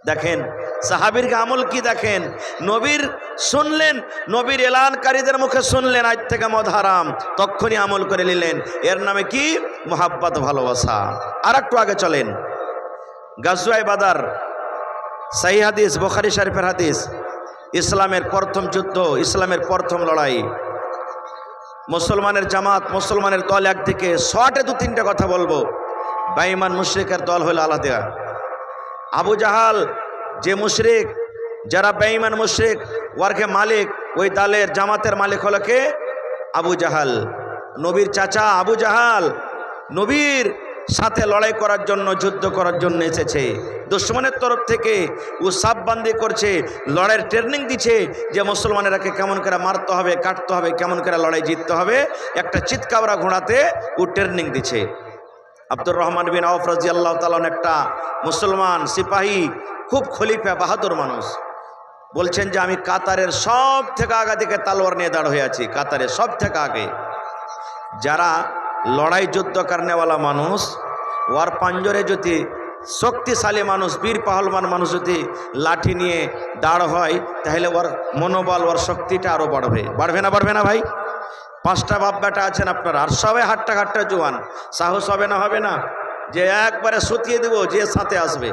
দেখেন সাহাবীর আমল কি, দেখেন নবীর শুনলেন, নবীর এলানকারীদের মুখে শুনলেন আজ থেকে মদ হারাম, তখনই আমল করে নিলেন। এর নামে কি? মোহাব্বত, ভালোবাসা। আর একটু আগে চলেন, গাজওয়ায়ে বাদার, সহিহ হাদিস, বুখারী শরীফের হাদিস, ইসলামের প্রথম যুদ্ধ, ইসলামের প্রথম লড়াই, মুসলমানের জামাত, মুসলমানের দল একদিকে, শর্টে দু তিনটা কথা বলবো। বেঈমান মুশরিকের দল হলো আলাদা। আবু জাহাল যে মুশরিক, যারা বেঈমান মুশরিক, ওয়ারকে মালিক, ওই দলের জামাতের মালিক হলো কে? আবু জাহাল, নবীর চাচা আবু জাহাল। নবীর সাথে লড়াই করার জন্য, যুদ্ধ করার জন্য এসেছে। দুশ্মনের তরফ থেকে ও সাববান্দি করছে, লড়াইয়ের ট্রেনিং দিচ্ছে যে মুসলমানেরাকে কেমন করে মারতে হবে, কাটতে হবে, কেমন করে লড়াই জিততে হবে, একটা চিৎকাওরা ঘোড়াতে ও ট্রেনিং দিচ্ছে। আব্দুর রহমান বিন আওফ রাদিয়াল্লাহু তাআলা একটা মুসলমান সিপাহী, খুব খলিফা, বাহাদুর মানুষ, বলছেন যে আমি কাতারের সব থেকে আগে দিকে তালোয়ার নিয়ে দাঁড় হয়ে আছি, কাতারের সব থেকে আগে। যারা লড়াই যুদ্ধ করনেওয়ালা মানুষ, ওর পাঞ্জরে যদি শক্তিশালী মানুষ, বীর পাহলমান মানুষ যদি লাঠি নিয়ে দাঁড় হয়, তাহলে ওর মনোবল, ওর শক্তিটা আরও বাড়বে। বাড়বে না? বাড়বে না ভাই? পাঁচটা বাপ বেটা আছেন আপনারা, আর সবাই হাট্টা ঘাট্টা জোয়ান, সাহস হবে না? হবে না যে একবারে সুতিয়ে দেব যে সাথে আসবে?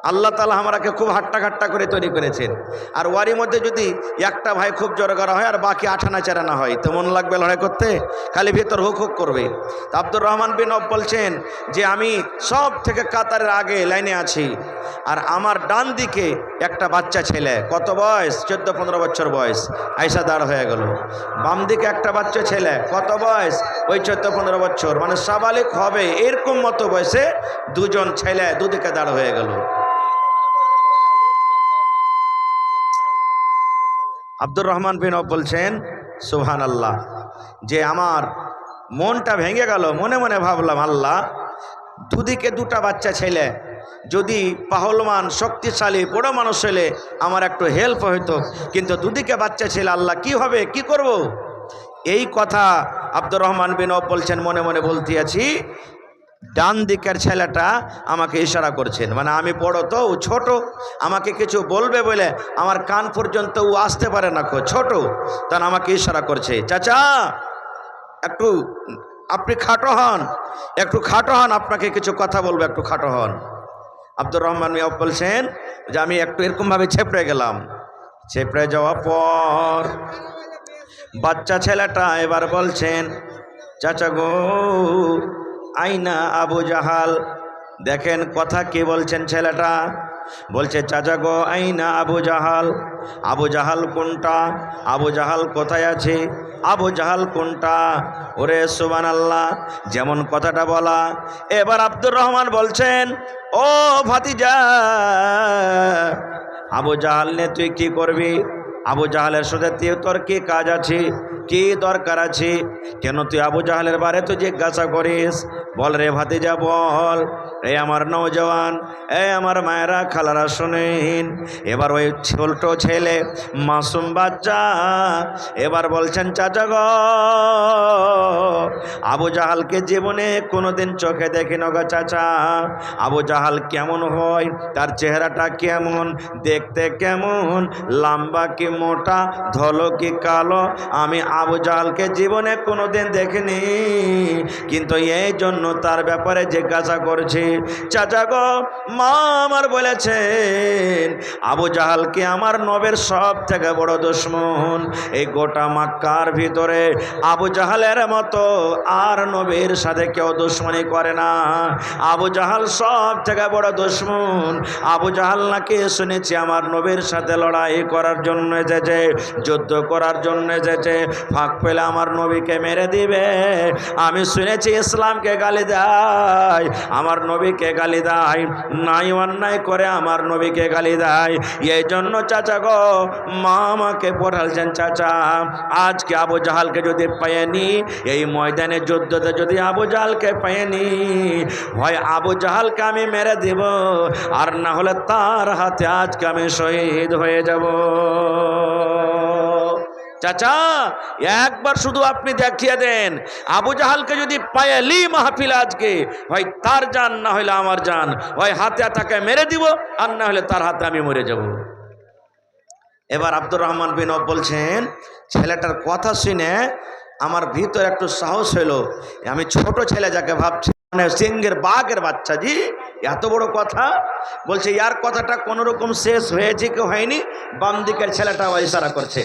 আল্লাহ তাআলা আমাকে খুব হাট্টা ঘাট্টা করে তৈরি করেছেন। আর ওয়ারির মধ্যে যদি একটা ভাই খুব জোর করা হয় আর বাকি আঠানা চারানা হয়, তো মন লাগবে লড়াই করতে? খালি ভেতর হুক হুক করবে। তো আব্দুর রহমান বিন আওফ বলছেন যে আমি সব থেকে কাতারের আগে লাইনে আছি, আর আমার ডান দিকে একটা বাচ্চা ছেলে, কত বয়স? 14-15 বছর বয়স, আইসা দাঁড় হয়ে গেল। বাম দিকে একটা বাচ্চা ছেলে, কত বয়স? ওই 14-15 বছর, মানে সাবালিক হবে এরকম মতো বয়সে দুজন ছেলে দুদিকে দাঁড় হয়ে গেল। আব্দুর রহমান বিন আওফ বলছেন সুবহানাল্লাহ, যে আমার মনটা ভেঙে গেল। মনে মনে ভাবলাম, আল্লাহ, দুদিকে দুটা বাচ্চা ছেলে, যদি পাহলমান শক্তিশালী বড় মানুষ হলে আমার একটু হেল্প হইতো, কিন্তু দুদিকে বাচ্চা ছেলে, আল্লাহ কি হবে, কি করব? এই কথা আব্দুর রহমান বিন আওফ বলছেন, মনে মনে বলতে আছি। ডান দিকের ছেলেটা আমাকে ইশারা করছেন, মানে আমি বড় তো, ও ছোট, আমাকে কিছু বলবে বলে আমার কান পর্যন্ত ও আসতে পারে না, ছোট, তার আমাকে ইশারা করছে, চাচা একটু আপনি খাটো হন, একটু খাটো হন, আপনাকে কিছু কথা বলবো, একটু খাটো হন। আব্দুর রহমান বিন আওফ বলছেন যে আমি একটু এরকমভাবে ছেপড়ে গেলাম। ছেপড়ে যাওয়ার পর বাচ্চা ছেলেটা এবার বলছেন, চাচা গো, আইনা আবু জাহাল। দেখেন কথা কি বলছেন ছেলেটা, বলছে চাচা গো আইনা আবু জাহাল। আবু জাহাল কোনটা? আবু জাহাল কোথায় আছে? আবু জাহাল কোনটা? ওরে সুবহানাল্লাহ, যেমন কথাটা বলা। এবার আব্দুর রহমান বলছেন, ও ভাতিজা, আবু জাহাল নে তুই কি করবি? আবু জাহালের সাথে তোর কি কাজ আছে, কি দরকার আছে? কেন তুই আবু জাহালের বারে তো জিজ্ঞাসা করিস? বল রে ভাতিজা বল। এই আমার নওজওয়ান, এই আমার মায়েরা, খালারা শোনেন। এবার ওই ছোট ছেলে, মাসুম বাচ্চা, এবার বলছেন, চাচা গো, আবু জাহালকে জীবনে কোনোদিন চোখে দেখি না গো চাচা। আবু জাহাল কেমন হয়, তার চেহারাটা কেমন, দেখতে কেমন, লম্বা কি মোটা, ধলো কি কালো, আমি আবু জাহালকে জীবনে কোনোদিন দেখিনি, কিন্তু এই জন্য তার ব্যাপারে জিজ্ঞাসা করছি। চাচা গো, মা আমার বলেছেন আবু জাহালকে আমার নবের সব থেকে বড় দুশমন। এই গোটা মক্কার ভিতরে আবু জাহালের মতো আর নবীর সাথে কেউ দুশমনি করে না। আবু জাহাল সব থেকে বড় দুশমন। আবু জাহাল নাকি শুনেছি আমার নবীর সাথে লড়াই করার জন্য এসেছে, যুদ্ধ করার জন্য এসেছে, ফাঁক পেলে আমার নবীকে মেরে দিবে। আমি শুনেছি ইসলামকে গালি দেয়, আমার নবীকে গালি দেয়, নাই অন্যায় করে আমার নবীকে গালি দেয়। এই জন্য চাচা গো, মা আমাকে পড়ালছেন, চাচা আজকে আবু জাহালকে যদি পাইনি, এই ময়দানে যুদ্ধতে যদি আবু জাহালকে পাইনি, হয় আবু জাহালকে আমি মেরে দেব, আর না হলে তার হাতে আজকে আমি শহীদ হয়ে যাব। চাচা একবার শুধু আপনি দেখিয়ে দেন, আবু জাহালকে যদি পায়ালি মাহফিল আজকে, হয় তার জান না হলে আমার জান, হয় হাতে তাকে মেরে দিব আর না হলে তার হাতে আমি মরে যাব। এবার আব্দুর রহমান বিন আওফ বলছেন, ছেলেটার কথা শুনে আমার ভিতর একটু সাহস হইল। আমি ছোট ছেলে যাকে ভাবছি, মানে সিংহের বাঘের বাচ্চা, জি এত বড় কথা বলছে। ইয়ার কথাটা কোনো রকম শেষ হয়েছে কি হয়নি, বাম দিকের ছেলেটা ইশারা করছে,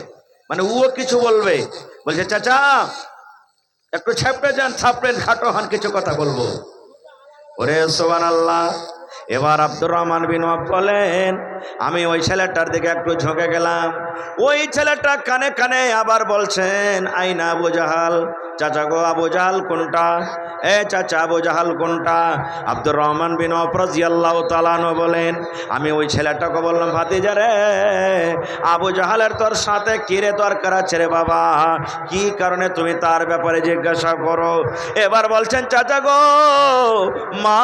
মানে ও কিছু বলবে। বলছে চাচা একটু ছাপড়ে যান, ছাপড়েন খাটো হন, কিছু কথা বলবো। ওরে সুবহানাল্লাহ। এবার আব্দুর রহমান বিন আওফ বলেন, আমি ওই ছেলেটার দিকে একটু ঝুঁকে গেলাম। ওই ছেলেটা কানে কানে আবার বলছেন, আইনা আবু জাহাল। চাচা গো আবু জাহাল কোনটা? এ চাচা আবু জাহাল কোনটা? আব্দুর রহমান বিন আওফ রাদিয়াল্লাহু তাআলা আনহু বলেন, আমি ওই ছেলেটাকে বললাম, ভাতিজা রে, আবু জাহালের তোর সাথে কিরে দরকার আছে রে বাবা, কি কারণে তুমি তার ব্যাপারে জিজ্ঞাসা করো? এবার বলছেন, চাচা গো, মা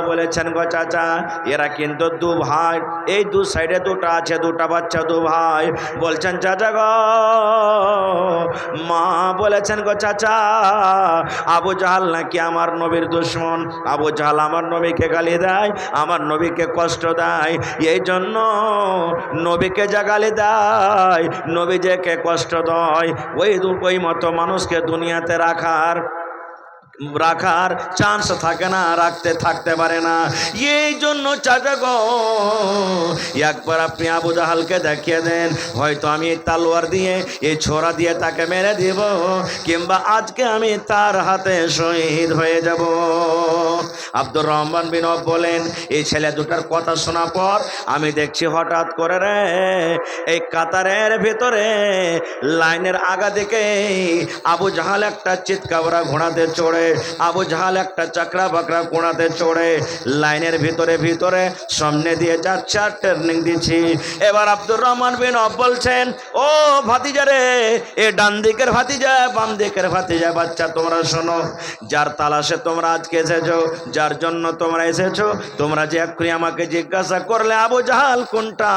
বলেছেন গো চাচা, এরা কিন্তু দু ভাই, এই দু সাইডে দুটা আছে, দুটা বাচ্চা, দু ভাই। বলছেন চাচা গো, মা বলেছেন গো চাচা, আবু জাহাল নাকি আমার নবীর দুশমন, আবু জাহাল আমার নবীকে গালি দেয়, আমার নবীকে কষ্ট দেয়, এই জন্য নবীকে যা গালি দেয়, নবী যে কে কষ্ট দেয়, ওই মতো মানুষকে দুনিয়াতে রাখার চান্স থাকে না, রাখতে থাকতে পারে না। এই জন্য চাচা গো, একবার আপনি আবু জাহালকে দেখিয়ে দেন, হয়তো আমি তালোয়ার দিয়ে, এই ছোরা দিয়ে তাকে মেরে দিব, কিংবা আজকে আমি তার হাতে শহীদ হয়ে যাব। আব্দুর রহমান বিন আওফ বলেন, এই ছেলে দুটার কথা শোনার পর আমি দেখছি হঠাৎ করে রে, এই কাতারের ভেতরে লাইনের আগা দিকে আবু জাহাল একটা চিৎকাবরা ঘোড়াতে চড়ে, আবু জাহাল একটা চাকরা বাকরা ঘোড়াতে চড়ে লাইনের ভিতরে সামনে দিয়ে যাচ্ছে আর টার্নিং দিচ্ছি। এবার আব্দুর রহমান বিন আওফ বলছেন, ও ভাতিজা রে, এ ডান দিকের ভাতিজা, বাম দিকের ভাতিজা, বাচ্চা তোমরা শোনো, যার তালাশে তোমরা আজকে এসেছো, যার জন্য তোমরা এসেছো, তোমরা যে এক্ষুনি আমাকে জিজ্ঞাসা করলে আবু জাহাল কোনটা,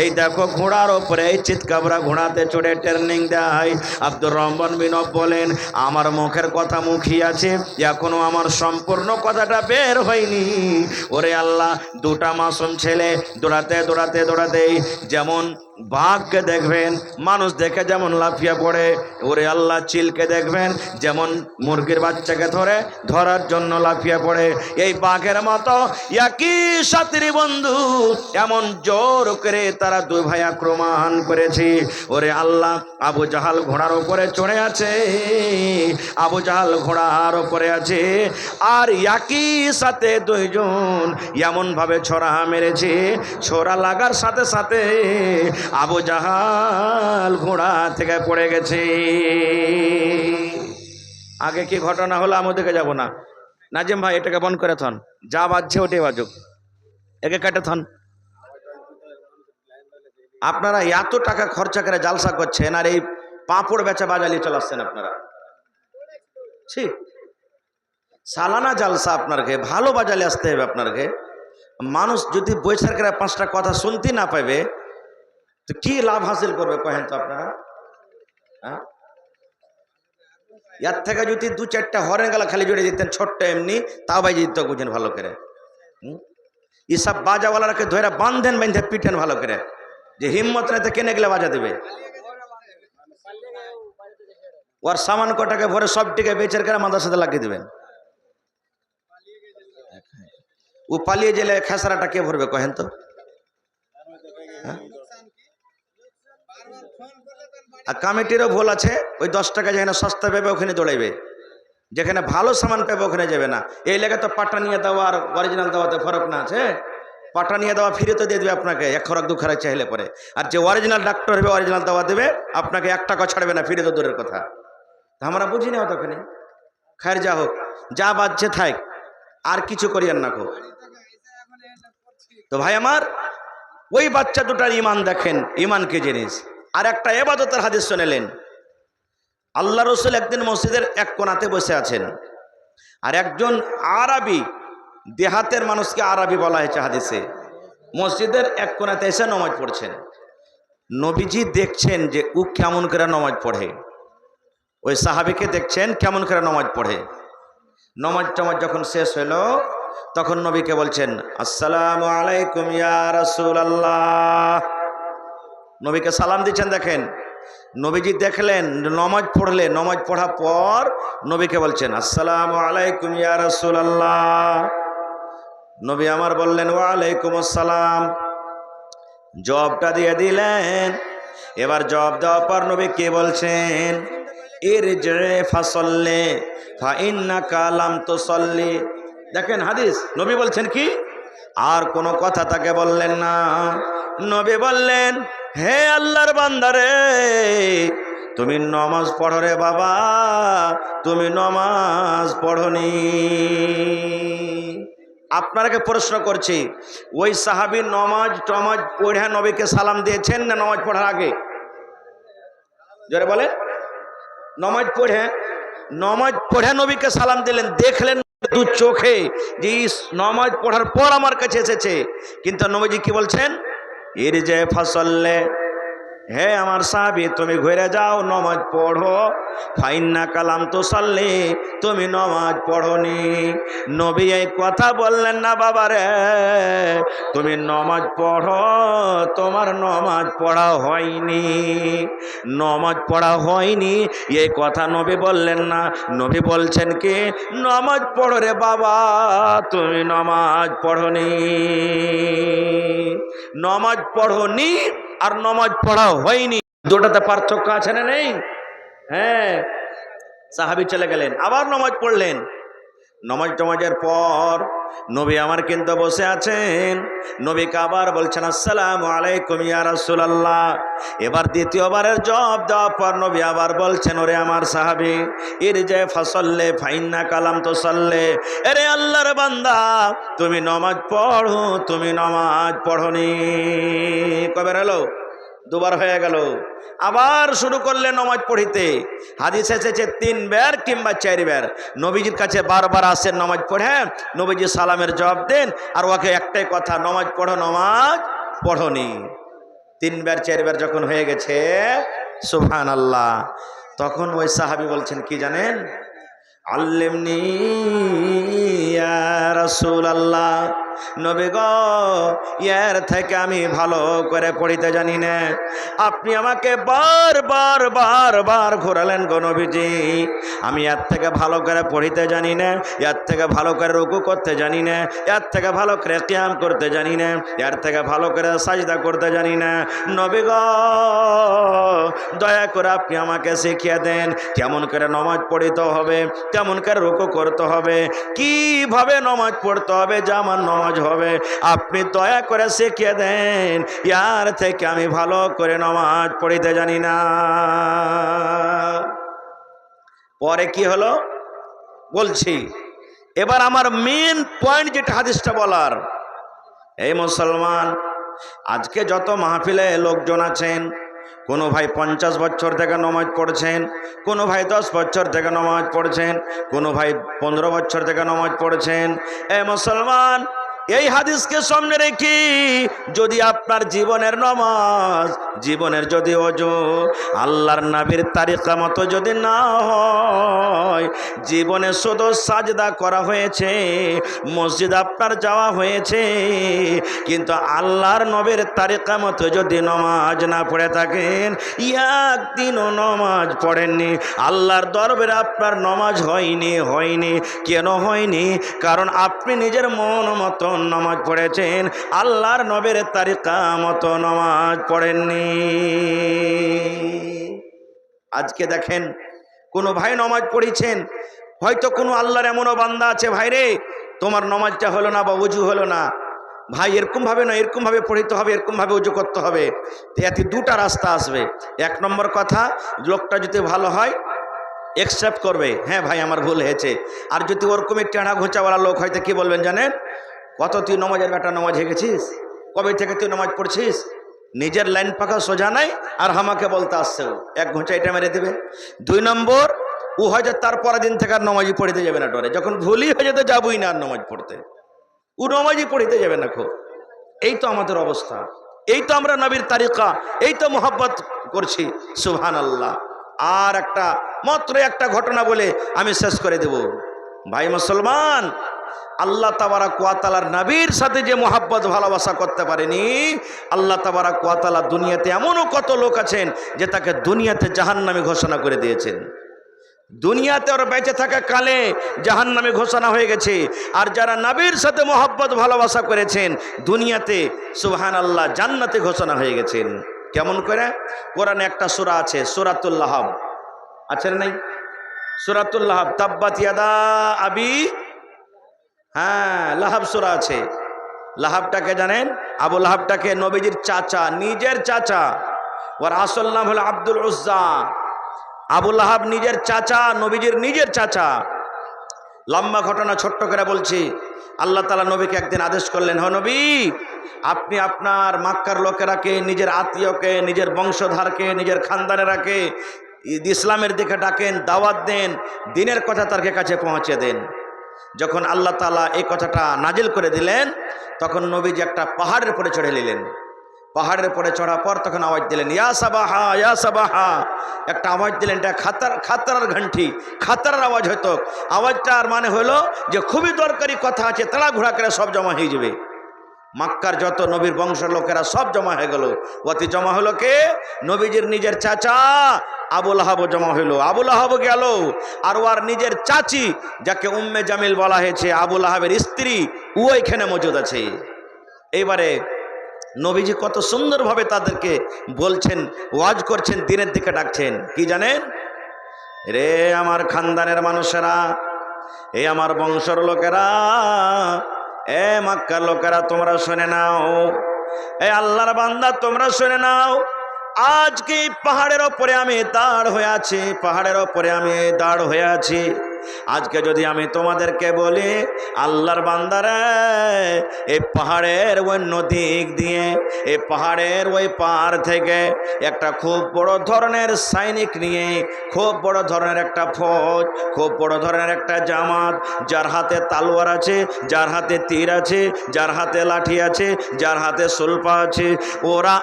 এই দেখো ঘোড়ার ওপরে এই চিৎকাবরা ঘোড়াতে চড়ে টার্নিং দেয়। আব্দুর রহমান বিন আওফ বলেন, আমার মুখের কথা মুখই আছে, এখনো আমার সম্পূর্ণ কথাটা বের হয়নি। ওরে আল্লাহ, দুটা মাসুম ছেলে দৌড়াতে যেমন বাঘকে দেখবেন মানুষ দেখে যেমন লাফিয়ে পড়ে, ওরে আল্লাহ চিলকে দেখবেন যেমন মুরগির বাচ্চাকে ধরার জন্য লাফিয়ে পড়ে, এই বাঘের মতো একই সাথী বন্ধু এমন জোর করে তারা দুই ভাই আক্রমণ করেছে। ওরে আল্লাহ, আবু জাহাল ঘোড়ার উপরে চড়ে আছে, আবু জাহাল ঘোড়ার উপরে আছে, আর একই সাথে দুইজন এমন ভাবে ছোরা মেরেছে, ছোরা লাগার সাথে সাথে আবু জাহাল ঘোড়া থেকে পড়ে গেছে। আগে কি ঘটনা হলো আমি ওদিকে যাব না। নাজিম ভাই এটাকে বন্ধ করে থন, যা বাজছে ওটাই বাজুক, একে কেটে থন। আপনারা এত টাকা খরচা করে জালসা করছেন আর এই পাঁপড় বেচা বাজালিয়ে চলাচ্ছেন আপনারা। ঠিক সালানা জালসা আপনারকে ভালো বাজালে আসতে হবে। আপনারকে মানুষ যদি বৈশাখ করে পাঁচটা কথা শুনতে না পাবে তো কি লাভ হাসিল করবে কহেন তো আপনারা? হ্যাঁ, এর থেকে যদি দু চারটা হরেন গেলা খালি জুড়ে দিতেন ছোট্ট এমনি, তাও বাই দিত বুঝেন ভালো করে। এসব বাজাওয়ালাকে ধরে বাঁধেন, বেঁধে পিটেন ভালো করে, যে হিম্মত নাই তো কেনে গেলে বাজা দেবে। ওর সামান কটাকে ভরে সবটিকে বেচের করে মাদ্রাসাতে লাগিয়ে দেবেন। ও পালিয়ে গেলে খেসারাটা কে ভরবে কহেন তো? আর কমিটিরও ভুল আছে, ওই 10 টাকা যেখানে সস্তা পাবে ওখানে দৌড়াইবে, যেখানে ভালো সামান পাবে ওখানে যাবে না। এই লেগে তো পাটা নিয়ে দেওয়া আর অরিজিনাল দেওয়াতে ফরক না আছে। পাটা নিয়ে দেওয়া ফ্রিতে দিয়ে দেবে আপনাকে, 1 খরচ 2 খরচ চাইলে পরে, আর যে অরিজিনাল ডাক্তার হবে অরিজিনাল দেওয়া দেবে আপনাকে, 1 টাকা ছাড়বে না, ফ্রিতে দূরের কথা। আমরা বুঝি না অতখানি। খায়ের যা হোক, যা বাজছে থাক, আর কিছু করিয়েন না খো। তো ভাই আমার, ওই বাচ্চা দুটার ইমান দেখেন, ইমান কি জিনিস। আর একটা ইবাদতের হাদিস শুনেলেন, আল্লাহ রসুল একদিন মসজিদের এক কোণাতে বসে আছেন, আর একজন আরবি, দেহাতের মানুষকে আরবি বলা হয়েছে হাদিসে, মসজিদের এক কোণাতে এসে নামাজ পড়ছেন। নবীজি দেখছেন যে ও কেমন করে নামাজ পড়ে, ওই সাহাবীকে দেখছেন কেমন করে নামাজ পড়ে। নামাজ টামাজ যখন শেষ হলো তখন নবীকে বলছেন আসসালামু আলাইকুম ইয়া রাসূলুল্লাহ। নবীকে সালাম দিচ্ছেন। দেখেন নবীজি দেখলেন নামাজ পড়লে, নামাজ পড়ার পর নবীকে বলছেন আসসালামু আলাইকুম ইয়া রাসূলুল্লাহ। নবী আমার বললেন ওয়া আলাইকুম আসসালাম, জবাবটা দিয়ে দিলেন। এবার জবাব দেওয়ার পর নবী কে বলছেন ইরজি ফাসাল্লি ফা ইন্নাকা লাম তুসাল্লি। দেখেন হাদিস, নবী বলছেন কি, আর কোনো কথা তাকে বললেন না। নবী বললেন হে আল্লাহর বান্দারে, তুমি নামাজ পড়ো রে বাবা, তুমি নামাজ পড়নি। আপনাকে প্রশ্ন করছি, ওই সাহাবী নামাজ টামাজ পড়ে নবীকে সালাম দিয়েছেন না নামাজ পড়ার আগে? জোরে বলেন। নামাজ পড়ে নবীকে সালাম দিলেন, দেখলেন দু চোখে যে নামাজ পড়ার পর আমার কাছে এসেছে। কিন্তু নবীজি কি বলছেন ইরজি ফাসাল্লি, হে আমার সাহাবী তুমি ঘুরে যাও, নামাজ পড়ো। ফাইন্নাকা লাম তুসাল্লি, তুমি নামাজ পড়নি। নবী এই কথা বললেন না বাবারে তুমি নামাজ পড়ো, তোমার নামাজ পড়া হয়নি, নামাজ পড়া হয়নি এই কথা নবী বললেন না। নবী বলছেন কি নামাজ পড়ো রে বাবা, তুমি নামাজ পড়নি। নামাজ পড়নি আর নামাজ পড়া হয়নি, দুটাতে পার্থক্য আছে না নেই? হ্যাঁ। সাহাবী চলে গেলেন, আবার নামাজ পড়লেন। নামাজের পর নবী আমার কিন্তু বসে আছেন। নবীকে আবার বলছেন আসসালামু আলাইকুম ইয়া রাসূলুল্লাহ। এবার দ্বিতীয়বারের জবাব দেওয়ার পর নবী আবার বলছেন ওরে আমার সাহাবী ইরজি ফাসাল্লি ফাইন্নাকা লাম তুসাল্লি, আরে আল্লাহর বান্দা তুমি নামাজ পড়ো, তুমি নামাজ পড়নি। কয়বার হলো? দুবার হয়ে গেল। আবার শুরু করলেন নামাজ পড়িতে। হাদিস এসেছে 3 বার কিংবা 4 বার নবীজির কাছে বারবার আসেন নামাজ পড়ে, নবীজি সালামের জবাব দেন আর ওকে একটাই কথা নামাজ পড়ো, নামাজ পড়নি। 3 বার 4 বার যখন হয়ে গেছে সুবহানাল্লাহ, তখন ওই সাহাবী বলছেন কি জানেন, আল্লিমনি ইয়া রাসূলুল্লাহ, নবী গো এর থেকে আমি ভালো করে পড়িতে জানি না। আপনি আমাকে বারবার বারবার ঘোরালেন গো নবীজি, আমি এর থেকে ভালো করে পড়িতে জানি না, এর থেকে ভালো করে রুকু করতে জানি না, এর থেকে ভালো করে কিয়াম করতে জানি না, এর থেকে ভালো করে সাজদা করতে জানি না। নবী গো দয়া করে আপনি আমাকে শিখিয়ে দেন কেমন করে নামাজ পড়িতে হবে, কেমন করে রুকু করতে হবে, কিভাবে নামাজ পড়তে হবে যে আমার নামাজ হবে। আপনি দয়া করে শিখিয়ে দেন, ইয়ার থেকে আমি ভালো করে নামাজ পড়িতে জানি না। পরে কি হলো বলছি। এবার আমার মেন পয়েন্ট যেটা হাদিসটা বলার, এই মুসলমান আজকে যত মাহফিলে লোকজন আছেন, কোনো ভাই 50 বছর থেকে নামাজ পড়ছেন, কোনো ভাই 10 বছর থেকে নামাজ পড়ছেন, কোনো ভাই 15 বছর থেকে নামাজ পড়ছেন। এই মুসলমান এই হাদিসকে সামনে রেখে যদি আপনার জীবনের নামাজ, জীবনের যদি ওযু আল্লাহর নবীর তরিকা মতো যদি না হয়, জীবনে শুধু সাজদা করা হয়েছে, মসজিদ আপনার যাওয়া হয়েছে, কিন্তু আল্লাহর নবীর তরিকা মতো যদি নামাজ না পড়ে থাকেন, একদিনও নামাজ পড়েননি, আল্লাহর দরবারে আপনার নামাজ হয়নি। কেন হয়নি? কারণ আপনি নিজের মন মতো নামাজ পড়েছেন, আল্লাহর নবীর তরিকা মতো নামাজ পড়েননি। আজকে দেখেন কোনো ভাই নামাজ পড়েছেন, হয়তো কোনো আল্লাহর এমনও বান্দা আছে, ভাই রে তোমার নামাজটা হলো না বা ওযু হলো না, ভাই এরকমভাবে না, এরকমভাবে পড়িতে হবে, এরকমভাবে উজু করতে হবে। এতে দুটা রাস্তা আসবে। 1 নম্বর কথা, লোকটা যদি ভালো হয় অ্যাকসেপ্ট করবে, হ্যাঁ ভাই আমার ভুল হয়েছে। আর যদি ওরকমই টেढ़া ঘোঁচাওয়ালা লোক হয়তো কি বলবেন জানেন, কত তুই নামাজের বেটা নামাজ হয়ে গেছিস, কবে থেকে তুই নামাজ পড়ছিস, নিজের লাইন পাকা সোজা নাই আর আমাকে বলতে আসছে, এক ঘোঁচা এটা মেরে দেবে। 2 নম্বর, ও হয়তো তার পরের দিন থেকে আর নামাজই পড়িতে যাবে না, ডরে যখন ভুলই হয়ে যেতে যাবই না আর নামাজ পড়তে, ও নামাজই পড়িতে যাবে না। খুব এই তো আমাদের অবস্থা। এই তো আমরা নবীর তারিকা, এই তো মোহাব্বত করছি। সুবহানাল্লাহ। আর মাত্র একটা ঘটনা বলে আমি শেষ করে দেব। ভাই মুসলমান, আল্লাহ তাবারাক ওয়া তাআলার নবীর সাথে যে মোহাব্বত ভালোবাসা করতে পারেনি, আল্লাহ তাবারাক ওয়া তাআলা দুনিয়াতে এমনও কত লোক আছেন যে তাকে দুনিয়াতে জাহান্নামী ঘোষণা করে দিয়েছেন। দুনিয়াতে ওর বেঁচে থাকা কালে জাহান্নামে ঘোষণা হয়ে গেছে। আর যারা নবীর সাথে মোহাব্বত ভালোবাসা করেছেন দুনিয়াতে সুবহানাল্লাহ জান্নাতে ঘোষণা হয়ে গেছেন। কেমন করে? কোরআনে একটা সূরা আছে, সূরাতুল লাহাব আছে না? নাই? সূরাতুল লাহাব, তাব্বাত ইয়াদা আবি, হ্যাঁ লাহাব সূরা আছে। লাহাবটাকে জানেন? আবু লাহাবটাকে নবীজির চাচা, নিজের চাচা। ওর আসল নাম হলো আব্দুল উজ্জা। আবু লাহাব নিজের চাচা, নবীজির নিজের চাচা। লম্বা ঘটনা ছোট্ট করে বলছি। আল্লাহ তাআলা নবীকে একদিন আদেশ করলেন, হে নবী, আপনি আপনার মক্কার লোকেরাকে, নিজের আত্মীয়কে, নিজের বংশধরকে, নিজের খানদানেরাকে ইসলামের দিকে ডাকেন, দাওয়াত দেন, দ্বীনের কথা তার কাছে পৌঁছে দেন। যখন আল্লাহ তাআলা এই কথাটা নাজিল করে দিলেন তখন নবীজি একটা পাহাড়ের উপরে চড়ে নিলেন। পাহাড়ের উপরে চড়ার পর তখন আওয়াজ দিলেন, ইয়া সাবাহা, ইয়া সাবাহা। একটা আওয়াজ দিলেন, এটা খাতারার ঘন্টি, খাতারার আওয়াজ হয়তো। আওয়াজটার মানে হলো যে খুবই দরকারি কথা আছে, তাড়াহুড়া করে সব জমা হয়ে যাবে। মক্কার যত নবীর বংশের লোকেরা সব জমা হয়ে গেল। অতি জমা হলো কে? নবীজির নিজের চাচা আবু লাহাব জমা হইলো। আবু লাহাব গেল, আর ওর নিজের চাচি যাকে উম্মে জামিল বলা হয়েছে, আবু লাহাবের স্ত্রী, ও এখানে মজুদ আছে। এইবারে নবীজি কত সুন্দরভাবে তাদেরকে বলছেন, ওয়াজ করছেন, দ্বীনের দিকে ডাকছেন। কি জানেন? রে আমার খানদানের মানুষেরা, এই আমার বংশের লোকেরা, এ মক্কার লোকেরা, তোমরা শুনে নাও। এ আল্লাহর বান্দা, তোমরা শুনে নাও। আজকে পাহাড়ের ওপরে আমি দাঁড় হয়ে আছি, পাহাড়ের ওপরে আমি দাঁড় হয়ে আছি। আজকে যদি আমি তোমাদেরকে বলি, আল্লাহর বান্দারা, এই পাহাড়ের অন্য দিক দিয়ে, এই পাহাড়ের ওই পার থেকে একটা খুব বড় ধরনের সৈনিক নিয়ে, খুব বড় ধরনের একটা ফৌজ, খুব বড় ধরনের একটা জামাত, যার হাতে তালোয়ার আছে, যার হাতে তীর আছে, যার হাতে লাঠি আছে, যার হাতে সুলপা আছে, ওরা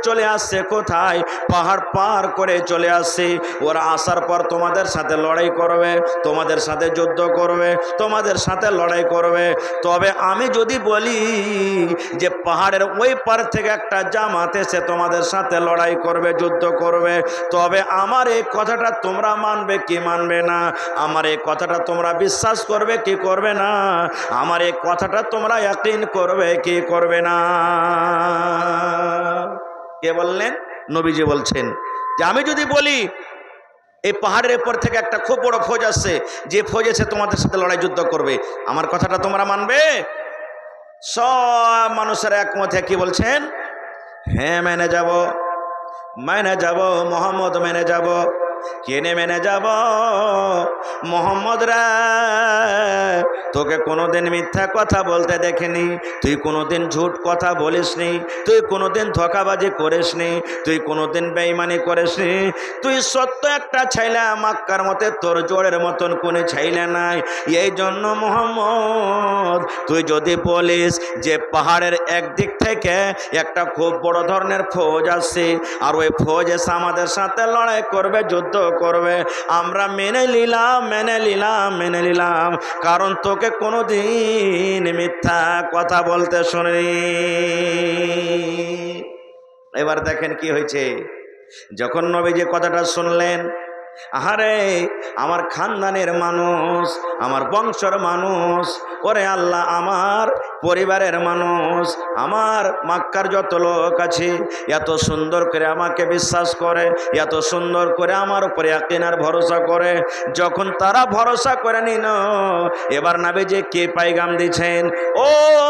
চলে আসছে কোথায়? পাহাড় পার করে চলে আসছে। ওরা আসার পর তোমাদের সাথে লড়াই করবে, তোমাদের সাথে যুদ্ধ করবে, তোমাদের সাথে লড়াই করবে। তবে আমি যদি বলি যে পাহাড়ের ওই পার থেকে একটা জামাত এসে তোমাদের সাথে লড়াই করবে, যুদ্ধ করবে, তবে আমার এই কথাটা তোমরা মানবে কি মানবে না? আমার এই কথাটা তোমরা বিশ্বাস করবে কি করবে না? আমার এই কথাটা তোমরা ইয়াকিন করবে কি করবে না? কে বললেন? নবীজি বলছেন যে আমি যদি বলি এই পাহাড়ের উপর থেকে একটা খুব বড় ফৌজ আসছে, যে ফৌজ এসে তোমাদের সাথে লড়াই যুদ্ধ করবে, আমার কথাটা তোমরা মানবে? সব মানুষের একমত। কি বলছেন? হ্যাঁ মেনে যাব, মোহাম্মদ মেনে যাব। কেনে মেনে যাব? মোহাম্মদ রে, তোকে কোনোদিন মিথ্যা কথা বলতে দেখিনি, তুই কোনোদিন ঝুট কথা বলিসনি, তুই কোনোদিন ধোঁকাবাজি করিসনি, তুই কোনোদিন বেঈমানি করিসনি, তুই সত্য একটা ছেলে, মক্কার মতে তোর জোড়ের মতন কোনো ছেলে নাই। এই জন্য মোহাম্মদ, তুই যদি বলিস যে পাহাড়ের একদিক থেকে একটা খুব বড় ধরনের ফৌজ আসছে, আর ওই ফৌজ এসে আমাদের সাথে লড়াই করবে, যুদ্ধ করবে, আমরা মেনে নিলাম, কারণ তোকে কোনোদিন মিথ্যা কথা বলতে শুনি। এবার দেখেন কি হয়েছে। যখন নবীজি কথাটা শুনলেন, আহারে আমার খানদানের মানুষ, আমার বংশের মানুষ, ওরে আল্লাহ আমার পরিবারের মানুষ, আমার মক্কার যত লোক আছে, এত সুন্দর করে আমাকে বিশ্বাস করে, এত সুন্দর করে আমার উপরে ইয়াকিন আর ভরসা করে। যখন তারা ভরসা করে নিল, এবার নবীজি কে পাইগাম দিচ্ছেন, ও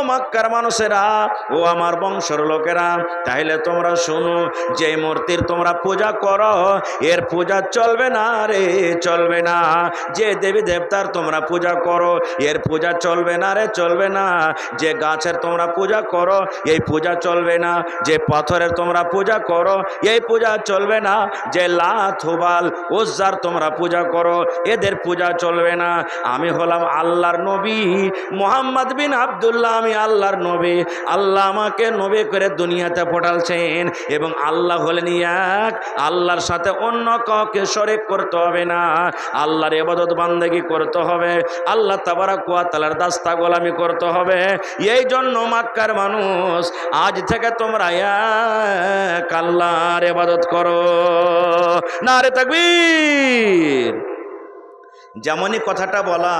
মক্কার মানুষেরা, ও আমার বংশের লোকেরা, তাহলে তোমরা শুনো, যে মূর্তির তোমরা পূজা করো, এর পূজা চলবে না রে, চলবে না। যে দেবী দেবতার তোমরা পূজা করো, এর পূজা চলবে না রে, চলবে না। যে গাছের তোমরা পূজা করো এই পূজা চলবে না, যে পাথরের তোমরা পূজা করো এই পূজা চলবে না, যে লাত হুবাল উজ্জার তোমরা পূজা করো এদের পূজা চলবে না। আমি হলাম আল্লাহর নবী মুহাম্মদ বিন আব্দুল্লাহ, আমি আল্লাহর নবী। আল্লাহ আমাকে নবী করে দুনিয়াতে পাঠালছেন এবং আল্লাহ হলেন এক, আল্লাহর সাথে অন্য কাউকে শরীক করতে হবে না, আল্লাহর ইবাদত বান্দেগি করতে হবে, আল্লাহ তাবারাক ওয়া তাআলার দাস্তা গোলামি করতে হবে। এই জন্য মক্কার মানুষ আজ থেকে তোমরা এক আল্লাহর ইবাদত করো। নারে তাকবীর। যেমনই কথাটা বলা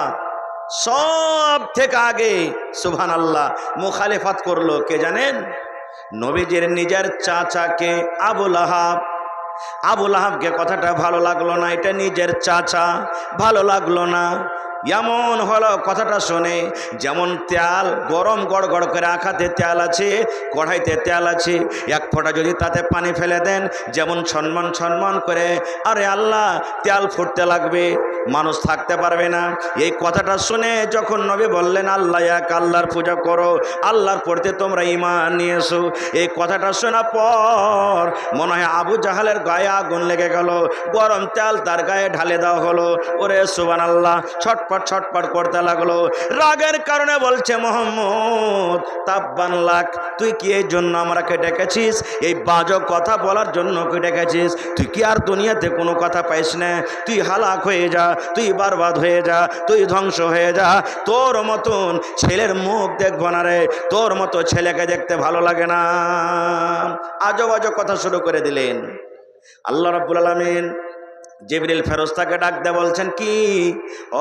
সব থেকে আগে সুবহানাল্লাহ মুখালিফাত করলো কে জানেন? নবীজির নিজের চাচাকে আবু লাহাব। আবু লাহাবকে কথাটা ভালো লাগলো না, এটা নিজের চাচা, ভালো লাগলো না। এমন হলো কথাটা শুনে, যেমন তেল গরম গড়গড় করে আখাতে তেল আছে, কড়াইতে তেল আছে, এক ফোঁটা যদি তাতে পানি ফেলে দেন যেমন ছনমন করে, আরে আল্লাহ তেল ফুটতে লাগবে, মানুষ থাকতে পারবে না। এই কথাটা শুনে যখন নবী বললেন আল্লাহ এক, আল্লাহর পূজা করো, আল্লাহর পড়তে তোমরা ঈমান নিয়ে এসো, এই কথাটা শোনার পর মনে হয় আবু জাহালের গায়ে আগুন লেগে গেল, গরম তেল তার গায়ে ঢালে দেওয়া হলো। ওরে সুবহানাল্লাহ, ছটপট করতে লাগলো। রাগের কারণে বলছে মোহাম্মদ তাব্বান লাক, তুই কি এই জন্য আমাকে ডেকেছিস? এই বাজে কথা বলার জন্য কি ডেকেছিস? তুই কি আর দুনিয়াতে কোনো কথা পাইস না? তুই হালাক হয়ে যা, তুই বরবাদ হয়ে যা, তুই ধ্বংস হয়ে যা। তোর মতন ছেলের মুখ দেখবো না রে, তোর মতো ছেলেকে দেখতে ভালো লাগে না। আজো বাজো কথা শুরু করে দিলেন। আল্লাহ রাব্বুল আলামিন জিবরিল ফেরেশতাকে ডাক দিয়ে বলছেন কি,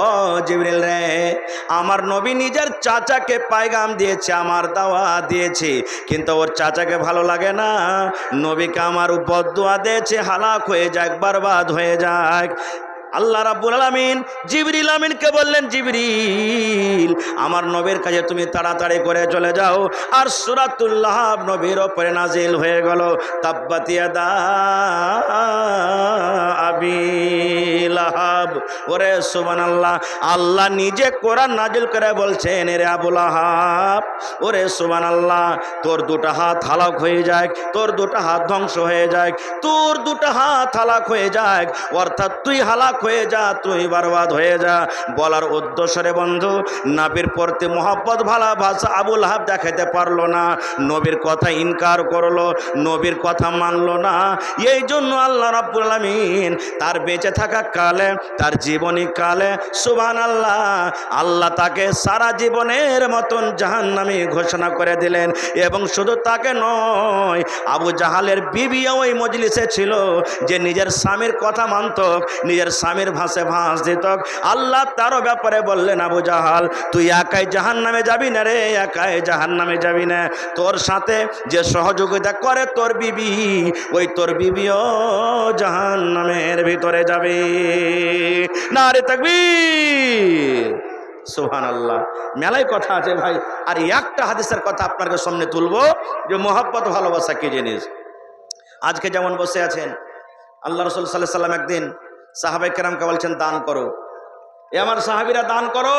ও জিবরিল রে, আমার নবী নিজের চাচাকে পায়গাম দিয়েছে, আমার দাওয়াত দিয়েছে, কিন্তু ওর চাচাকে ভালো লাগে না, নবীকে আমার বদদুয়া দিয়েছে, হালাক হয়ে যাক, বরবাদ হয়ে যাক। আল্লাহ রাব্বুল আলামিন জিবরিল আমিনকে বললেন, জিবরিল আমার নবীর কাছে তুমি তাড়াতাড়ি করে চলে যাও। আর সূরাতুল লাহাব নবীর উপরে নাজিল হয়ে গেল। তাব্বাত ইয়াদা আবি লাহাব। ওরে সুবহানাল্লাহ, আল্লাহ নিজে কোরআন নাজিল করে বলছেন, রে আবু লাহাব, ওরে সুবহানাল্লাহ, তোর দুটো হাত হালাক হয়ে যায়, তোর দুটো হাত ধ্বংস হয়ে যায়, তোর দুটো হাত হালাক হয়ে যায়, অর্থাৎ তুই হালাক হয়ে যা, তুই বরবাদ হয়ে যা। বলার উদ্দেশ্যে বন্ধু নবীর প্রতি মোহাব্বত ভালোবাসা আবু লাহাব দেখাতে পারলো না, নবীর কথা ইনকার করলো, নবীর কথা মানলো না। এই জন্য আল্লাহ রাব্বুল আলামিন তার বেঁচে থাকা কালে, তার জীবনী কালে সুবহানাল্লাহ, আল্লাহ তাকে সারা জীবনের মতন জাহান্নামী ঘোষণা করে দিলেন। এবং শুধু তাকে নয়, আবু জাহালের বিবিও ওই মজলিসে ছিল, যে নিজের স্বামীর কথা মানত, নিজের স্বামীর ভাষে ভাঁজ দিত। আল্লাহ তারও ব্যাপারে বললেন, আবু জাহাল তুই একাই জাহান্নামে যাবি না রে, একাই জাহান্নামে যাবি না, তোর সাথে যে সহযোগিতা করে তোর বিবি, ওই তোর বিবিও জাহান্নামের ভিতরে যাবে। নারে তাকবীর, সুবহানাল্লাহ। মেলায় কথা আছে ভাই, আর একটা হাদিসের কথা আপনাদের সামনে তুলবো, যে মোহাব্বত ভালোবাসা কি জিনিস। আজকে যেমন বসে আছেন, আল্লাহ রাসূল সাল্লাল্লাহু আলাইহি ওয়াসাল্লাম একদিন সাহাবায়ে কেরামকে বলছেন দান করো, এ আমার সাহাবীরা দান করো।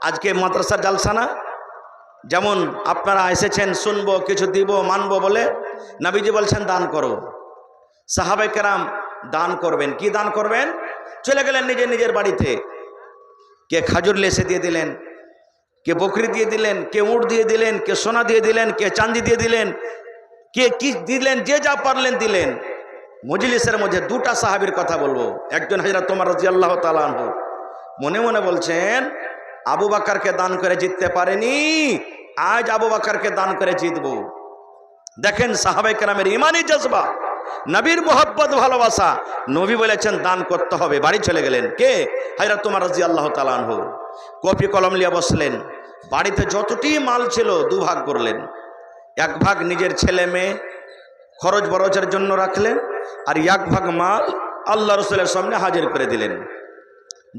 আজকে মাদ্রাসার জালসা না, যেমন আপনারা এসেছেন শুনবো, কিছু দিব, মানবো বলে, নবীজি বলছেন দান করো। সাহাবায়ে কেরাম দান করবেন, কি দান করবেন? চলে গেলেন নিজের নিজের বাড়িতে, কে খাজুর লেসে দিয়ে দিলেন, কে বকরি দিয়ে দিলেন, কে উট দিয়ে দিলেন, কে সোনা দিয়ে দিলেন, কে চাঁদি দিয়ে দিলেন, কে কি দিলেন, যে যা পারলেন দিলেন। মজলিসের মধ্যে দুটা সাহাবীর কথা বলবো, একজন হযরত ওমর রাদিয়াল্লাহু তাআলা আনহু মনে মনে বলছেন, আবু বকরকে দান করে জিততে পারেনি, আজ আবু বকরকে দান করে জিতবো। দেখেন সাহাবায়ে কেরামের ঈমানি জজবা, নবীর মোহাব্বত ভালোবাসা। নবী বলেছেন দান করতে হবে, বাড়ি চলে গেলেন। কে? হযরত ওমর রাদিয়াল্লাহু তাআলা আনহু। কপি কলম নিয়ে বসলেন, বাড়িতে যতটি মাল ছিল দুভাগ করলেন, এক ভাগ নিজের ছেলে মেয়ে খরচ বরচের জন্য রাখলেন, আর এক ভাগ মাল আল্লাহ রাসূলের সামনে হাজির করে দিলেন।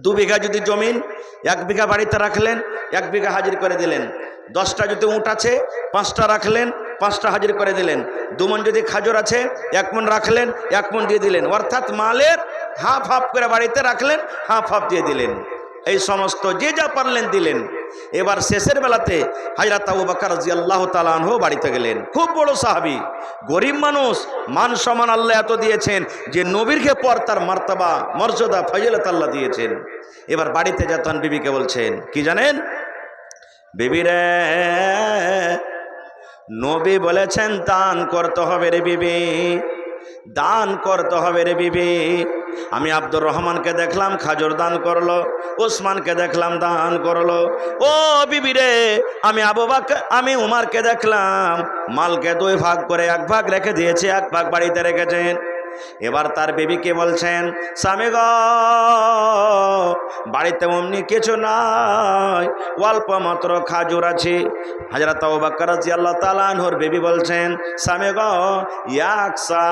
2 বিঘা যদি জমিন, 1 বিঘা বাড়িতে রাখলেন, 1 বিঘা হাজির করে দিলেন। 10টা যদি উট আছে, 5টা রাখলেন, 5টা হাজির করে দিলেন। 2 মণ যদি খাজুর আছে, 1 মণ রাখলেন, 1 মণ দিয়ে দিলেন। অর্থাৎ মালের হাফ হাফ করে বাড়িতে রাখলেন, হাফ হাফ দিয়ে দিলেন। এই সমস্ত যে যা পারলেন দিলেন। এবার শেষের বেলাতে হযরত আবু বকর রাদিয়াল্লাহু তাআলা আনহু বাড়িতে গেলেন। খুব বড় সাহাবী, গরিব মানুষ, মান সম্মান আল্লাহ এত দিয়েছেন যে নবীরকে পর তার মার্তবা মর্যাদা ফজিলত আল্লাহ দিয়েছেন। এবার বাড়িতে যেতেন বিবিকে বলছেন কি জানেন, বিবি রে, নবী বলেছেন দান করতে হবে রে বিবি, দান করতে হবে রে বিবি। আমি আব্দুর রহমানকে দেখলাম খাজুর দান করলো, ওসমানকে দেখলাম দান করলো। ও বিবি রে, আমি উমারকে দেখলাম মালকে 2 ভাগ করে 1 ভাগ রেখে দিয়েছে, 1 ভাগ বাড়িতে রেখেছেন। এবার তার বিবিকে বলছেন, স্বামী গো, বাড়িতে অমনি কিছু নাই, অল্প মাত্র খাজুর আছে। হযরত আবু বকর রাদিয়াল্লাহু তাআলা আনহুর বিবি বলছেন, স্বামী গো, 1 সা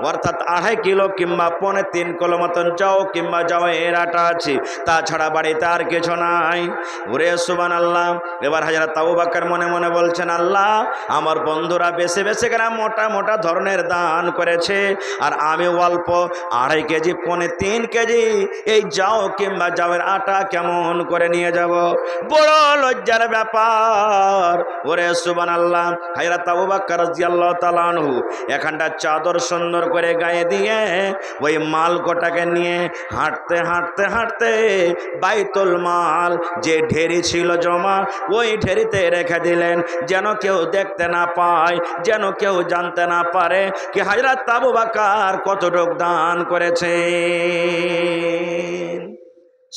অর্থাৎ 2.5 কিলো কিংবা 3.25 কিলো মতন যাও কিংবা যাও এর আটা আছে, তাছাড়া বাড়িতে আর কিছু নাই। ওরে সুবহানাল্লাহ। এবার হযরত আবু বকর মনে মনে বলছেন, আল্লাহ, আমার বন্ধুরা বেশি বেশি করে মোটা মোটা ধরনের দান করেছে, আর আমি অল্প 2.5 কেজি 3.25 কেজি এই যাও কিংবা যাওয়ের আটা কেমন করে নিয়ে যাব, বড় লজ্জার ব্যাপার। ওরে সুবহানাল্লাহ। হযরত আবু বকর রাদিয়াল্লাহু তাআলা আনহু এখানটা চাদর সুন্দর করে গায়ে দিয়ে ওই মাল গোটাকে নিয়ে হাঁটতে হাঁটতে হাঁটতে বাইতুল মাল যে ঢেরি ছিল জমা, ওই ঢেরিতে রেখে দিলেন, যেন কেউ দেখতে না পায়, যেন কেউ জানতে না পারে কি হযরত আবু বকর কতটুক দান করেছে।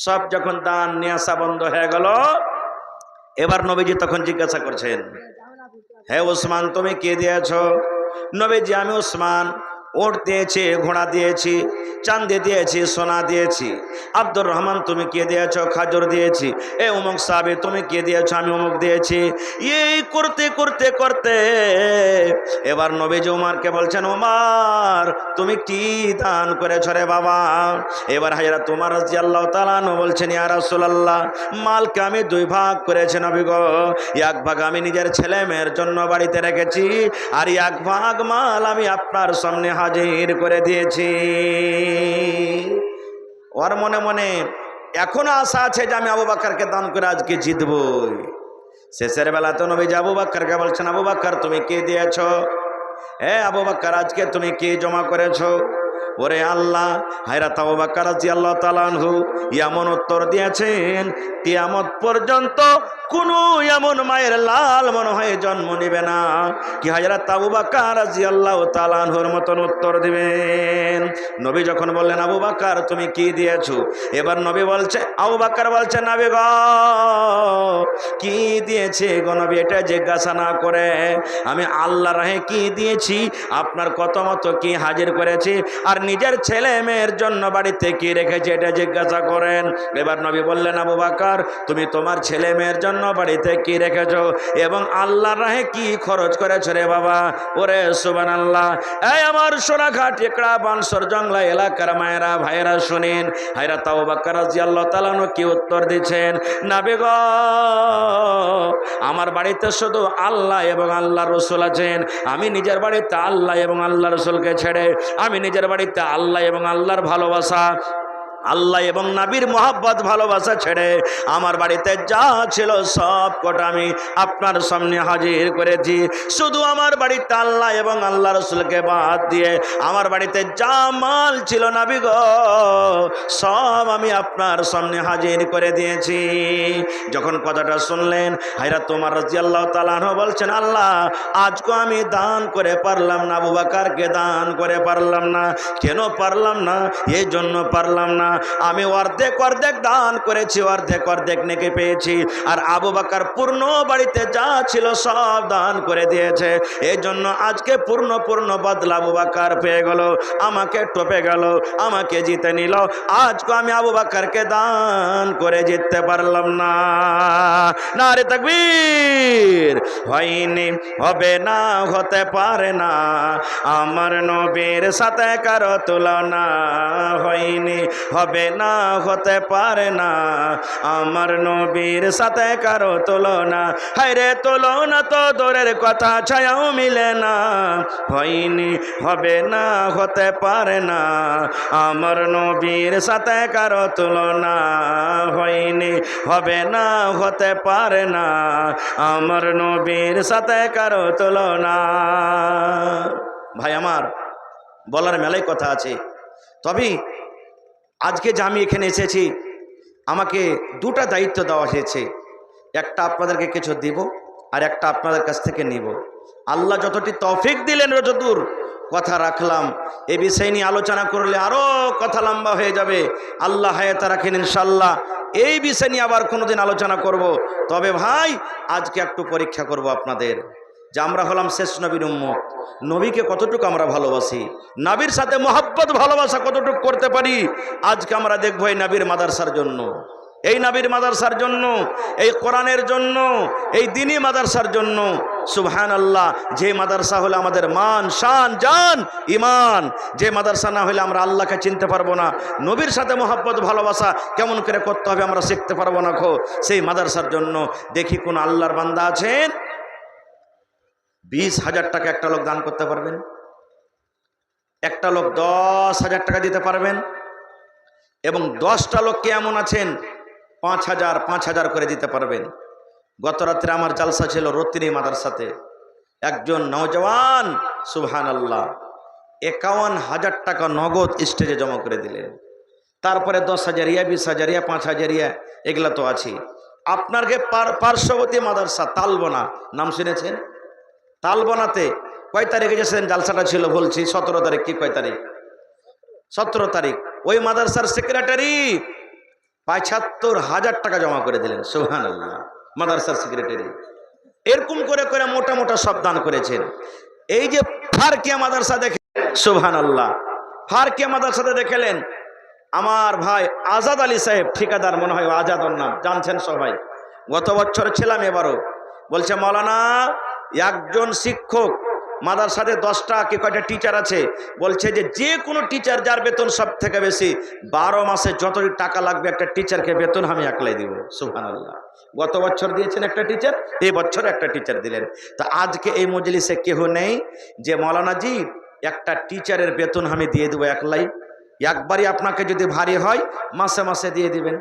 সব যখন দান নিয়ে আসা বন্ধ হয়ে গেল, এবার নবীজি তখন জিজ্ঞাসা করছেন, হে ওসমান, তুমি কে দিয়েছ? নবীজি, আমি ওসমান ওট দিয়েছি, ঘোড়া দিয়েছি, চাঁদে দিয়েছি, সোনা দিয়েছি। আব্দুর রহমান, তুমি কে দিয়েছ? খাজুর দিয়েছি। এ অমুক সাহাবী, তুমি কে দিয়েছ? আমি অমুক দিয়েছি। এই করতে করতে করতে এবার নবীজি উমারকে বলছেন, উমার, তুমি কি দান করেছ রে বাবা? এবার হযরত উমার রাদিয়াল্লাহু তাআলা আনহু বলছেন, ইয়া রাসূলুল্লাহ, মালকে আমি 2 ভাগ করেছি নবী গো। 1 ভাগ আমি নিজের ছেলে মেয়ের জন্য বাড়িতে রেখেছি, আর 1 ভাগ মাল আমি আপনার সামনে হাজির করে দিয়েছি। ওর মনে মনে এখনো আশা আছে যে আমি আবু বকরকে দান করে আজকে জিতবই। শেষের বেলাতে নবীজি আবু বকরকে বলছেন, আবু বকর, তুমি কে দিয়েছ? হে আবু বকর, আজকে তুমি কি জমা করেছো? ওরে আল্লাহ, হযরত আবু বকর রাদিয়াল্লাহু তাআলা আনহু এমন উত্তর দিয়েছেন, কিয়ামত পর্যন্ত কোনো এমন মায়ের লাল মনে হয় জন্ম নেবে না কি হযরত আবু বকর রাদিয়াল্লাহু তাআলা আনহুর মতন উত্তর দিবেন। নবী যখন বললেন, আবু বকর, তুমি কি দিয়েছো? এবার নবী বলছে, আবু বকর বলছে, নবী গো, কি দিয়েছে গো নবী, এটা জিজ্ঞাসা না করে আমি আল্লাহর রাহে কি দিয়েছি, আপনার কত মতো কি হাজির করেছি, আর নিজের ছেলে মেয়ের জন্য বাড়িতে কি রেখেছে এটা জিজ্ঞাসা করেন। এবার নবী বললেন, আবু বকর, তুমি তোমার ছেলে মেয়ের জন্য বাড়িতে কি রেখেছো এবং আল্লাহর রাহে কি খরচ করেছো রে বাবা? ওরে সুবহানাল্লাহ। এই আমার সোনাঘাট একড়া বানসর জংলা এলাকার মায়েরা ভাইরা শুনেন, হযরত আবু বকর রাদিয়াল্লাহু তাআলা আনহু কি উত্তর দিচ্ছেন, নবী গো, আমার বাড়িতে শুধু আল্লাহ এবং আল্লাহর রাসূল আছেন। আমি নিজের বাড়িতে আল্লাহ এবং আল্লাহর রাসূলকে ছেড়ে, আমি নিজের বাড়িতে আল্লাহ এবং আল্লাহর ভালোবাসা, আল্লাহ এবং নবীর মোহাব্বত ভালোবাসা ছেড়ে আমার বাড়িতে যা ছিল সব কটা আমি আপনার সামনে হাজির করেছি। শুধু আমার বাড়িতে আল্লাহ এবং আল্লাহ রাসূলকে বাদ দিয়ে আমার বাড়িতে যা মাল ছিল নবী গো, সব আমি আপনার সামনে হাজির করে দিয়েছি। যখন কথাটা শুনলেন, হযরত ওমর রাদিয়াল্লাহু তাআলা আনহু বলছেন, আল্লাহ, আজকে আমি দান করে পারলাম না, আবু বকরকে দান করে পারলাম না। কেন পারলাম না? এই জন্য পারলাম না, আমি অর্ধেক অর্ধেক দান করেছি, অর্ধেক অর্ধেক নেকি পেয়েছি, আর আবু বকর পূর্ণ বাড়িতে যা ছিল সব দান করে দিয়েছে। এই জন্য আজকে পূর্ণ পূর্ণ বদলা আবু বকর পেয়ে গেল, আমাকে টপে গেল, আমাকে জিতে নিল। আজকে আমি আবু বকরকে দান করে জিততে পারলাম না। নারে তাকবীর। হয়নি, হবে না, হতে পারে না, আমার নবীর সাথে কারো তুলনা। হয়নি, হবে না, হতে পারে না, আমার নবীর সাথে কারো তুলনা। হায়রে তুলনা তো দূরের কথা, ছায়াও মিলে না, হয়নি, হবে না, হতে পারে না, আমার নবীর সাথে কারো তুলনা। হয়নি, হবে না, হতে পারে না, আমার নবীর সাথে কারো তুলনা। ভাই আমার, বলার মেলায় কথা আছে, তবে আজকে যে আমি এখানে এসেছি, আমাকে দুটা দায়িত্ব দেওয়া হয়েছে। একটা আপনাদেরকে কিছু দিব, আর একটা আপনাদের কাছ থেকে নিব। আল্লাহ যতটি তৌফিক দিলেন, যতদূর কথা রাখলাম। এই বিষয় নিয়ে আলোচনা করলে আরও কথা লম্বা হয়ে যাবে। আল্লাহ হায়াতে রাখেন, ইনশাল্লাহ এই বিষয় নিয়ে আবার কোনোদিন আলোচনা করব। তবে ভাই, আজকে একটু পরীক্ষা করব আপনাদের, যে আমরা হলাম শেষ নবীর উম্মত। নবীকে কতটুকু আমরা ভালোবাসি, নবীর সাথে মোহাব্বত ভালোবাসা কতটুকু করতে পারি। আজকে আমরা দেখবো এই নবীর মাদ্রাসার জন্য, এই নবীর মাদ্রাসার জন্য, এই কোরআনের জন্য, এই দ্বীনি মাদ্রাসার জন্য। সুবহানাল্লাহ, যে মাদ্রাসা হলে আমাদের মান, শান, জান, ঈমান। যে মাদ্রাসা না হলে আমরা আল্লাহকে চিনতে পারবো না, নবীর সাথে মোহাব্বত ভালোবাসা কেমন করে করতে হবে আমরা শিখতে পারবো না। সেই মাদ্রাসার জন্য দেখি কোন আল্লাহর বান্দা আছেন 20,000 টাকা একটা লোক দান করতে পারবেন, একটা লোক 10,000 টাকা দিতে পারবেন, এবং 10টা লোককে এমন আছেন 5,000 করে দিতে পারবেন। গত রাত্রে আমার জালসা ছিল রত্নী মাদ্রাসাতে, একজন নওজওয়ান সুবহানাল্লাহ 51,000 টাকা নগদ স্টেজে জমা করে দিলেন। তারপরে 10,000, 20,000, 5,000 এগুলা তো আছে। আপনাকে পার্শ্ববর্তী মাদ্রাসা তালবনা, নাম শুনেছেন? তালবনাতে কয় তারিখে গেছেন? জালসাটা ছিল বলছি 17 তারিখ, কি কয় তারিখ? 17 তারিখ। ওই মাদ্রাসার সেক্রেটারি 75,000 টাকা জমা করে দিলেন। সুবহানাল্লাহ, মাদ্রাসার সেক্রেটারি। এরকম করে করে মোটা মোটা সব দান করেছেন। এই যে ফারকিয়া মাদ্রাসা দেখে, সুবহানাল্লাহ, ফারকিয়া মাদ্রাসাতে দেখলেন আমার ভাই আজাদ আলী সাহেব, ঠিকাদার মনে হয় আজাদ, ওর নাম জানছেন সবাই। গত বছর ছিলাম, এবারও বলছে মাওলানা একজন শিক্ষক মাদ্রাসাতে 10টা কি কয়টা টিচার আছে, বলছে যে কোনো টিচার যার বেতন সব থেকে বেশি 12 মাসে যত টাকা লাগবে একটা টিচারকে বেতন আমি একলাই দিব। সুবহানাল্লাহ, গত বছর দিয়েছেন একটা টিচার, এই বছর একটা টিচার দিলেন। তা আজকে এই মজলিসে কেহ নেই যে মাওলানা জি একটা টিচারের বেতন আমি দিয়ে দেবো একলাই। একবারই আপনাকে যদি ভারী হয় মাসে মাসে দিয়ে দিবেন।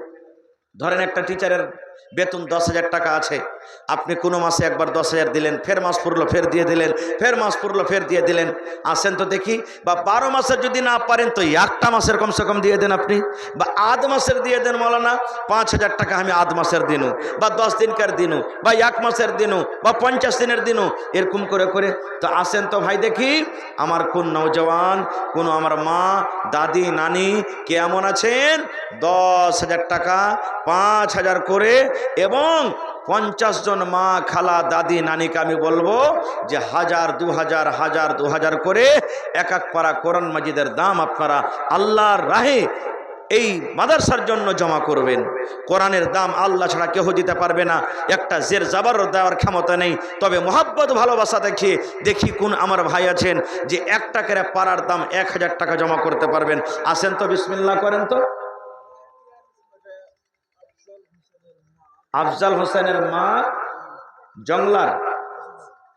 ধরেন একটা টিচারের বেতন 10,000 টাকা আছে, আপনি কোনো মাসে একবার 10,000 দিলেন, ফের মাস পুরলো ফের দিয়ে দিলেন, ফের মাস পুরলো ফের দিয়ে দিলেন। আসেন তো দেখি, বা 12 মাসের যদি না পারেন তো একটা মাসের কমসে কম দিয়ে দেন আপনি, বা আধ মাসের দিয়ে দেন। মাওলানা 5,000 টাকা আমি আধ মাসের দিনু, বা 10 দিনকার দিনু, বা 1 মাসের দিনু, বা 50 দিনের দিনু, এরকম করে করে। তো আসেন তো ভাই দেখি, আমার কোন নওজওয়ান, কোন আমার মা, দাদি, নানি কে এমন আছেন 10,000 টাকা 5,000 করে, এবং 50 জন মা, খালা, দাদি, নানিকে আমি বলবো যে 1,000, 2,000, 1,000, 2,000 করে এক এক পারা কোরআন মাজিদের দাম আপনারা আল্লাহর রাহে এই মাদ্রাসার জন্য জমা করবেন। কোরআনের দাম আল্লাহ ছাড়া কেউ দিতে পারবে না, একটা জের জাবার দেওয়ার ক্ষমতা নেই। তবে মোহাব্বত ভালোবাসা দেখিয়ে দেখি কোন আমার ভাই আছেন যে 1 টাকার পাড়ার দাম 1,000 টাকা জমা করতে পারবেন। আসেন তো, বিসমিল্লাহ করেন তো। আফজাল হোসেনের মা জংলার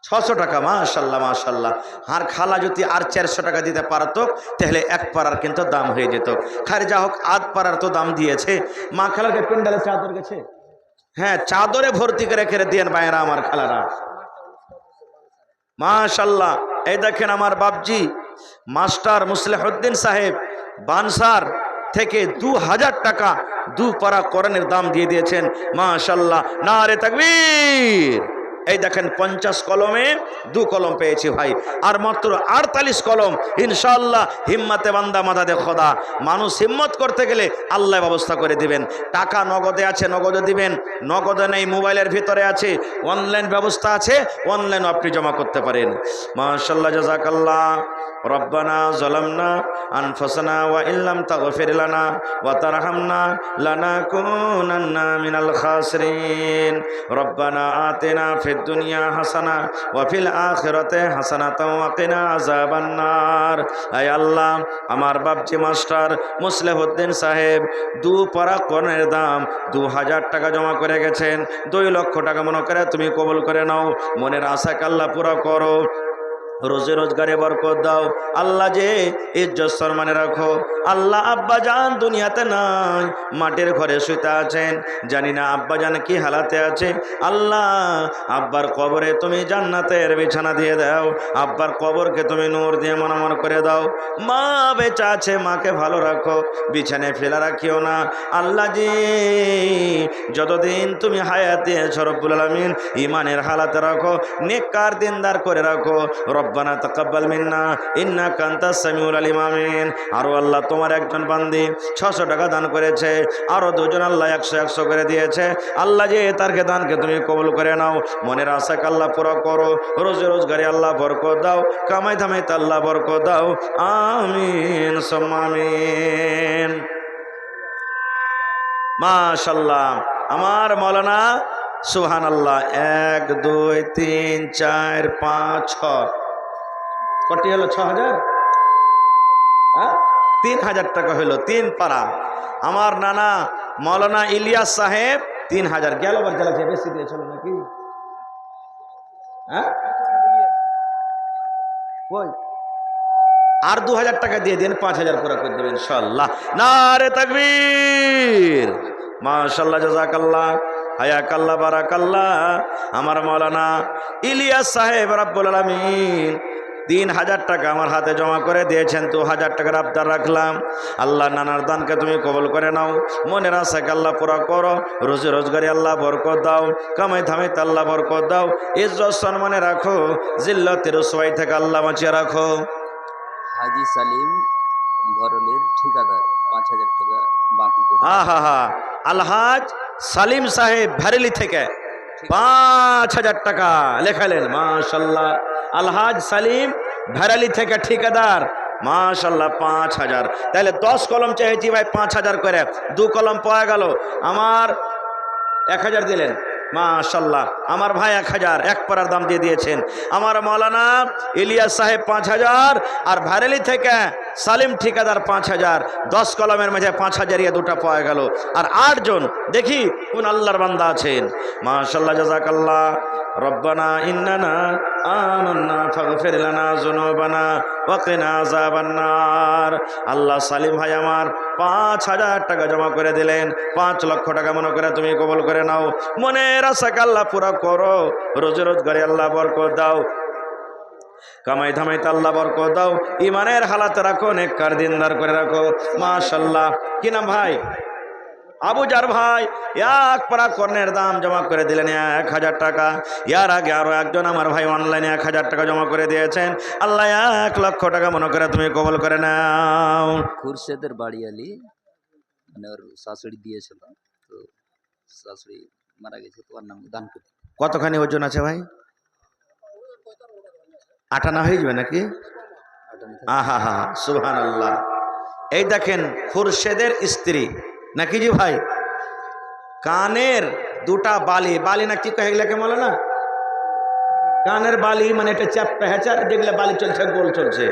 600 টাকা, মাশাল্লাহ মাশাল্লাহ। আর খালা যদি আর 400 টাকা দিতে পারতো তাহলে 1 পাড়ার কিন্তু দাম হয়ে যেত। খারে যা হোক, আধ পাড়ার তো দাম দিয়েছে। মা খালাকে প্যান্ডেলে চাদর গেছে, হ্যাঁ চাদরে ভর্তি করে রেখে দিয়েন ভাইয়েরা আমার খালারা, মাশাল্লাহ। এই দেখেন আমার বাপজি মাস্টার মুসলিহুদ্দিন সাহেব বানসার থেকে 2,000 টাকা 2 পারা কোরআনের দাম দিয়ে দিয়েছেন, মাশাল্লাহ, নারে তাকবীর। এই দেখেন 50 কলমে 2 কলম পেয়েছি ভাই, আর মাত্র 48 কলম। ইনশাআল্লাহ হিম্মতে বান্দা মাদাদে খোদা। মানুষ হিম্মত করতে গেলে আল্লাহ ব্যবস্থা করে দিবেন। টাকা নগদে আছে, নগদে দিবেন, নগদে নেই মোবাইলের ভিতরে আছে, অনলাইন ব্যবস্থা আছে, অনলাইনও আপনি জমা করতে পারেন। মাশাআল্লাহ, জাযাকাল্লাহ। রব্বানা যালামনা আনফুসানা ওয়া ইল্লাম তাগফির লানা ওয়া তারহামনা লানাকুনান্না মিনাল খাসিরিন রব্বানা আতিনা ফিদ দুনিয়া হাসানা ওয়া ফিল আখিরাতি হাসানাতাও ওয়া কিনা আযাবান নার। আয় আল্লাহ, আমার বাপজি মাস্টার মুসলিহুদ্দিন সাহেব দু পারা কোরআনের দাম 2000 টাকা জমা করে গেছেন। 2 লক্ষ টাকা মনে করে তুমি কবুল করে নাও। মনের আশাকে আল্লাহ পুরা করো, রোজে রোজগারে বরকত দাও। আল্লাহ যে ইজ্জত সম্মানে রাখো। আল্লাহ আব্বা জান দুনিয়াতে নাই, মাটির ঘরে শুতে আছেন, জানি না আব্বা জান কি হালাতে আছে। আল্লাহ আব্বার কবরে তুমি জান্নাতের বিছানা দিয়ে দাও, আব্বার কবরকে তুমি নূর দিয়ে মনমন করে দাও। মা বেঁচে আছে, মাকে ভালো রাখো, বিছানায় ফেলা রাখিও না। আল্লাহ জি যতদিন তুমি হায়াতে আছো রব্বুল আলামিন ইমানের হালাতে রাখো, নেককার দিনদার করে রাখো। রব্বানা তাকাব্বাল মিন্না ইন্নাকা আনতাস সামিউল আলিম আমিন। আর আল্লাহ তোমার একজন বান্দি 600 টাকা দান করেছে, আরো দুজন আল্লাহ 100 করে দিয়েছে। আল্লাহ যে তারকে দানকে তুমি কবুল করে নাও, মনের আশাকে আল্লাহ পুরো করো, রোজে রোজগারে আল্লাহ বরকত দাও, কামাই ধামাইতে আল্লাহ বরকত দাও। আমিন সুম্মা আমিন। মাশাআল্লাহ আমার মাওলানা সুবহানাল্লাহ। 1 2 3 4 5 6 কটি হলো? 6000, 3000 টাকা হলো 3 পারা। আমার নানা মাওলানা ইলিয়াস সাহেব 3000 গেল। বার জ্বালাচ্ছে বেশি দিয়েছিল নাকি? কই আর 2000 টাকা দিয়ে দিন, 5000 পুরা করে দেবেন ইনশাআল্লাহ। নারে তাকবীর। মাশাআল্লাহ, জাযাকাল্লাহ, হায়াকাল্লাহ, বারাকাল্লাহ। আমার মাওলানা ইলিয়াস সাহেব রব্বুল আলামিন 3000 টাকা আমার হাতে জমা করে দিয়েছেন। 2000 টাকার আবদার রাখলাম। আল্লাহ নানার দানকে তুমি কবুল করে নাও, মনের আশাকে আল্লাহ পুরা করো, রোজে রোজগারে আল্লাহ বরকত দাও, কামাই ধামাইতে আল্লাহ বরকত দাও, ইজ্জত সম্মানে রাখো, জিল্লাতের রসওয়াই থেকে আল্লাহ বাঁচিয়ে রাখো। হাজি সালিম ঘরলের ঠিকাদার 5000 টাকা বাকি করে। আলহাজ সালিম সাহেব ভ্যারেলি থেকে 5000 টাকা লেখালেন। মাশাআল্লাহ, আলহাজ সালিম ভ্যারালি থেকে ঠিকাদার, মাশাআল্লাহ 5000। তাহলে 10 কলম চেয়েছি ভাই, 5000 করে 2 কলম পাওয়া গেল। আমার 1000 দিলেন, মাশাআল্লাহ। আমার ভাই 1000 এক পারার দাম দিয়ে দিয়েছেন। আমার মাওলানা ইলিয়াস সাহেব 5000, আর ভ্যারেলি থেকে সালিম ঠিকাদার 5000। 10 কলমের মাঝে 5000 দুটা পাওয়া গেল। আর 8 জন দেখি কোন আল্লাহর বান্দা আছেন। মাশাআল্লাহ, জাযাকাল্লাহ। রব্বানা ইন্নানা আমান্না ফাগফির লানা যুনুবানা ওয়া কিনা আযাবান নার। আল্লাহ সালিম ভাই আমার 5000 টাকা জমা করে দিলেন। 5 লক্ষ টাকা মনে করে তুমি কবুল করে নাও, মনের আশাকে আল্লাহ পুরা করো, রোজে রোজগারে আল্লাহ বরকত দাও, কামাই ধামাইতে আল্লাহ বরকত দাও, ইমানের হালাতে রাখো, নেককার দিনদার করে রাখো। মাশাআল্লাহ। কি নাম ভাই? আবুজার ভাই 1 পারা কর্ণের দাম জমা করে দিলেন 1000 টাকা। ইয়ার আগে আরো একজন আমার ভাই অনলাইনে 1000 টাকা জমা করে দিয়েছেন। আল্লাহ 1 লক্ষ টাকা মনে করে তুমি কবুল করে নাও। খুরশেদের বাড়িয়ালি, মানে ওর শাশুড়ি দিয়েছিল, তো শাশুড়ি মারা গেছে, তো ওর নাম দান করে। কতখানি ওজন আছে ভাই? 58 হয়ে যাবে নাকি? আহা, সুবহানাল্লাহ। এই দেখেন খুরশেদের স্ত্রী নাকি জি ভাই, কানের 2টা বালি, বালি না কি কহেগুলাকে বলে না, কানের বালি, মানে এটা চ্যাপটা হেঁচার যেগুলো বালি চলছে, গোল চলছে।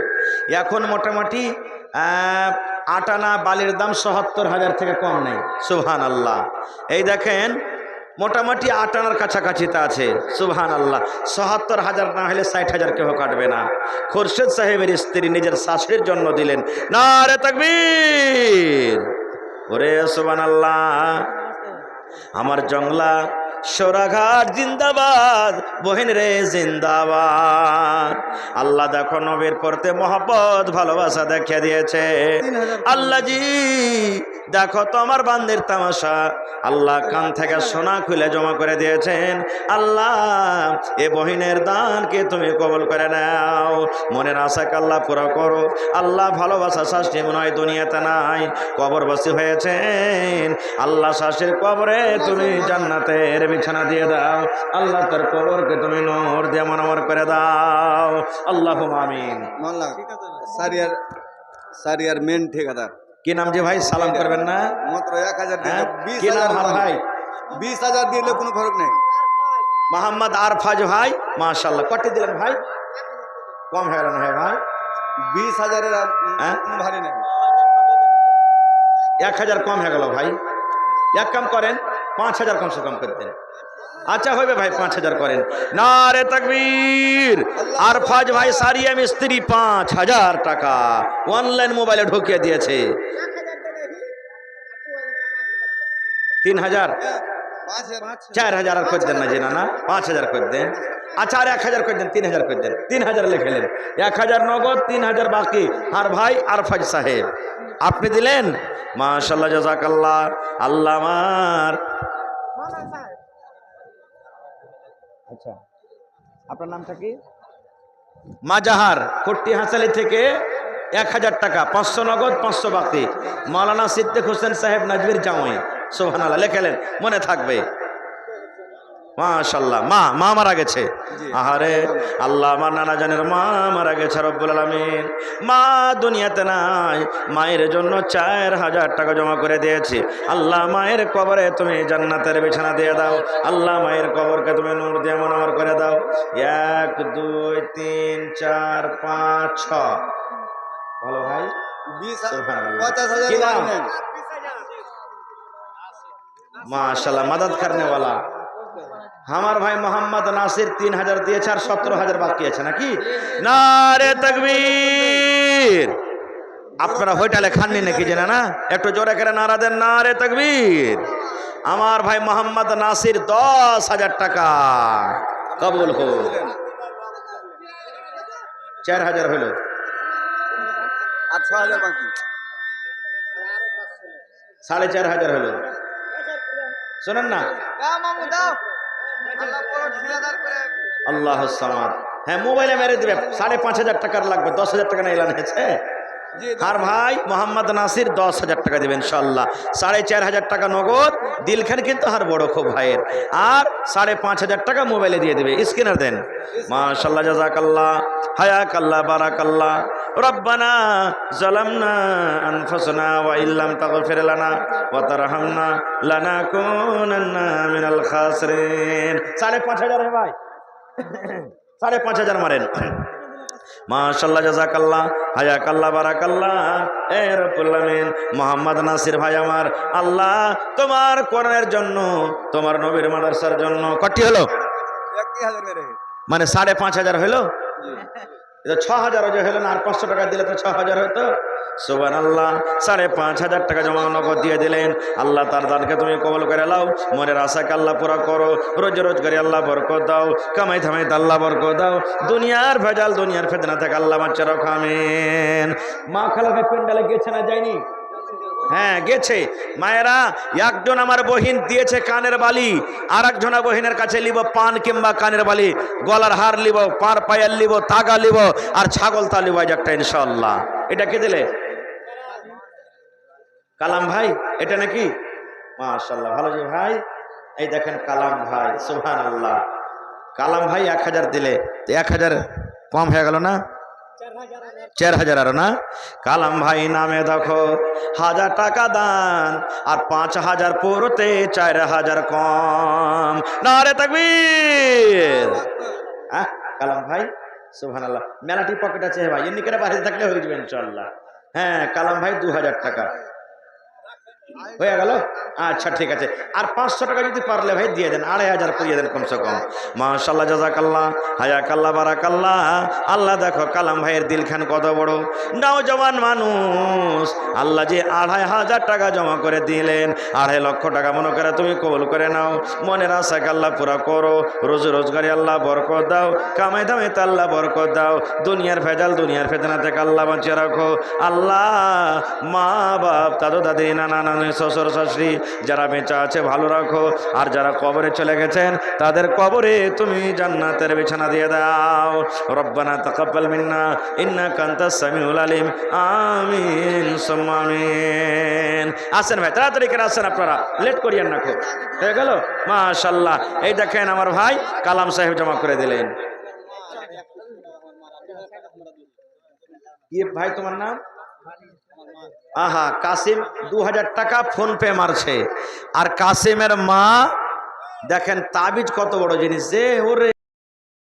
এখন মোটামুটি 8 আনা বালির দাম ৭70,000 থেকে কম নেই। সুবহানাল্লাহ। এই দেখেন মোটামুটি 8 আনার কাছাকাছিতে আছে। সুবহানাল্লাহ। ৭70,000 না হলে ৬০,000 কেউ কাটবে না। খুরশেদ সাহেবের স্ত্রী নিজের শাশুড়ির জন্য দিলেন। নারে তাকবীর। ওরে সুবহানাল্লাহ। আমার জংলা সরাঘাট জিন্দাবাদ, বহিন রে জিন্দাবাদ। আল্লাহ দেখো নবীর পড়তে মহব্বত ভালোবাসা দেখিয়ে দিয়েছে। আল্লাহ জি দেখো তোমার বান্দির তামাশা। আল্লাহ কান থেকে সোনা খুলে জমা করে দিয়েছেন। আল্লাহ এ বহিনের দানকে তুমি কবুল করে নাও, মনের আশাকে আল্লাহ পুরো করো। আল্লাহ ভালোবাসা শাস্তি মনে হয় দুনিয়াতে নাই, কবরবাসী হয়েছেন। আল্লাহ শাস্তির কবরে তুমি জান্নাতের বিছানা দিয়ে দাও। আল্লাহ তার কবরকে তুমি নূর দিয়ে মনোমর করে দাও। আল্লাহুম্মা আমিন। সারিয়ার সারিয়ার মেন ঠিকাদার কি নাম যে ভাই? সালাম করবেন না? মাত্র 1000 হ্যাঁ? দিলে কি নাম 20,000 ভাই? 20,000 দিলে কোনো ফরক নেই। মোহাম্মদ আরফাজ ভাই, মাশাআল্লাহ। কত দিলেন ভাই? কম হয়ে গেল না ভাই? 20,000 এর হ্যাঁ? কোনো ভারী নেই। 1000 কম হয়ে গেল ভাই। এক কাম করেন, 5000 কমসে কম করে দেন। আচ্ছা হবে ভাই, 5000 করেন। নারে তাকবীর। আরফাজ ভাই সারিয়া মিস্ত্রি 5000 টাকা অনলাইন মোবাইলে ঢুকিয়ে দিয়েছে। 3000, 4000 আর করে দেন না জিনা না, 5000 করে দেন। আচ্ছা আর 1000 করে দেন, 3000 করে দেন। 3000 লিখলেন, 1000 নগদ, 3000 বাকি। আর ভাই আরফাজ সাহেব আপনি দিলেন, মাশাআল্লাহ, জাযাকাল্লাহ। আল্লাহ আমার। আচ্ছা আপনার নামটা কি? মাজাহার, কোট্টি হাসালি থেকে 1000 টাকা, 500 নগদ, 500 বাকি। মাওলানা সিদ্দিক হোসেন সাহেব নাজমির জামাই, সুবহানাল্লাহ, লেখালেন, মনে থাকবে। মাশাআল্লাহ। মা মারা গেছে। আহারে আল্লাহ, আমার নানা জানের মা মারা গেছে রব্বুল আলামিন। মা দুনিয়াতে নাই, মায়ের জন্য 4000 টাকা জমা করে দিয়েছি। আল্লাহ মায়ের কবরে তুমি জান্নাতের বিছানা দিয়ে দাও। আল্লাহ মায়ের কবরকে তুমি নূর দিয়ে মনোহর করে দাও। 1 2 3 4 5 6। ভালো ভাই, 50,000 কি ভারী নাম? নেই। माशाल्लाह, मदद करने वाला हमार भाई मोहम्मद नासिर 3000 दिए, 17,000 बाकी আছে নাকি? নারে তাকবীর। আপনারা হোটেলে খাননি নাকি জানা না? একটু জোরে করে নারা দেন, নারে তাকবীর। আমার ভাই মোহাম্মদ নাসির 10,000 টাকা কবুল হোক। 4000 হলো, আর 6,000 বাকি। 4,500 হলো। শোনেন না, আল্লাহ সামাদ। হ্যাঁ, মোবাইলে মেরে দিবে। 5,500 টাকার লাগবে, 10,000 টাকা না এলান হয়েছে। আর ভাই মোহাম্মদ নাসির 10,000 টাকা দেবেন ইনশাল্লাহ। 4,500 টাকা নগদ দিলখান কিন্তু আর বড় খুব ভাইয়ের। আর 5,500 টাকা মোবাইলে দিয়ে দেবে, স্ক্যানার দেন। মাশাল্লাহ, জাযাকাল্লাহ, হায়াকাল্লাহ, বারাকাল্লাহ। রব্বানা যালামনা আনফুসানা ওয়া ইল্লাম তাগফির লানা ওয়া তারহামনা লানাকুনান্না মিনাল খাসিরিন। 5,500 হে ভাই, 5,500 মারেন। মাশাআল্লাহ, জাযাকাল্লাহ, হায়াকাল্লাহ, বারাকাল্লাহ। এ রব্বুল আলামিন, মোহাম্মদ নাসির ভাই আমার, আল্লাহ তোমার কোরআনের জন্য, তোমার নবীর মাদ্রাসার জন্য কটি হলো? 1,000 মেরে। মানে 5,500 হলো। 6,000 যে হলো না, আর 500 টাকা দিলে তো 6,000 হতো। সুবহানাল্লাহ, 5,500 টাকা জমা নগদ দিয়ে দিলেন। আল্লাহ তার দানকে তুমি কবুল করে নাও, মনের আশাকে আল্লাহ পুরা করো। রোজগারে আল্লাহ বরকত দাও, কামাই থামাইতে আল্লাহ বরকত দাও। দুনিয়ার ভেজাল, দুনিয়ার ফিতনা থেকে আল্লাহ বাঁচিয়ে রাখো, আমিন। মা খালাকে পেন্ডালে গেছে না যায়নি? হ্যাঁ গেছে। মায়েরা, একজন আমার বহিন দিয়েছে কানের বালি, আর একজনা বহিনের কাছে লিব পান কিংবা কানের বালি, গলার হার লিব, পার পায়ার লিব, তাগা লিব, আর ছাগল তা লিব একটা ইনশাআল্লাহ। এটা কে দিলে? কালাম ভাই, এটা নাকি? মাশাআল্লাহ, ভালো যে ভাই। এই দেখেন কালাম ভাই, সুবহানাল্লাহ। কালাম ভাই 1000 দিলে, 1000 কম হয়ে গেল না? 4,000 আরো না? কালাম ভাই নামে দেখো 1000 টাকা দান, আর 5,000 পুরোতে 4,000 কম। নারে তাকবীর। কালাম ভাই, সুবহানাল্লাহ। মেলাটি পকেট আছে ভাই, এমনি করে বাড়িতে থাকলে হয়ে যাবে ইনশাআল্লাহ। হ্যাঁ, কালাম ভাই 2,000 টাকা। হয়ে গেল? আচ্ছা ঠিক আছে। আর 500 টাকা যদি পারলে ভাই দিয়ে দেন, 2500 করিয়ে দেন কমসে কম। মাশাআল্লাহ, জাযাকাল্লাহ, হায়াকাল্লাহ, বারাকাল্লাহ। আল্লাহ দেখো কালাম ভাইয়ের দিলখান কত বড়, নওজওয়ান মানুষ। আল্লাহ যে 2500 টাকা জমা করে দিলেন, 2.5 লক্ষ টাকা মনে করে তুমি কবুল করে নাও। মনের আশাকে আল্লাহ পুরা করো, রোজ রোজগারি আল্লাহ বরকত দাও, কামাই দামেতে আল্লাহ বরকত দাও, দুনিয়ার ভেজাল দুনিয়ার ফেতনা থেকে আল্লাহ বাঁচিয়ে রাখো। আল্লাহ মা বাপ, দাদু দাদি, নানা নানি, শ্বশুর শাশুড়ি যারা বেঁচে আছে ভালো রাখো, আর যারা কবরে চলে গেছেন তাদের কবরে তুমি জান্নাতের বিছানা দিয়ে দাও। রব্বানা তাকাব্বাল মিন্না ইন্নাকা আনতাস সামিউল আলিম। আমিন সুম্মা আমিন। আসেন ভাই, তাড়াতাড়ি করে আসেন, আপনারা লেট করিয়েন না। খুব হয়ে গেল? মাশাআল্লাহ। এই দেখেন আমার ভাই কালাম সাহেব জমা করে দিলেন। কি ভাই তোমার নাম? আহা, কাসিম 2000 টাকা ফোন পে মারছে। আর কাসিমের মা দেখেন তাবিজ কত বড় জিনিস যে, ওরে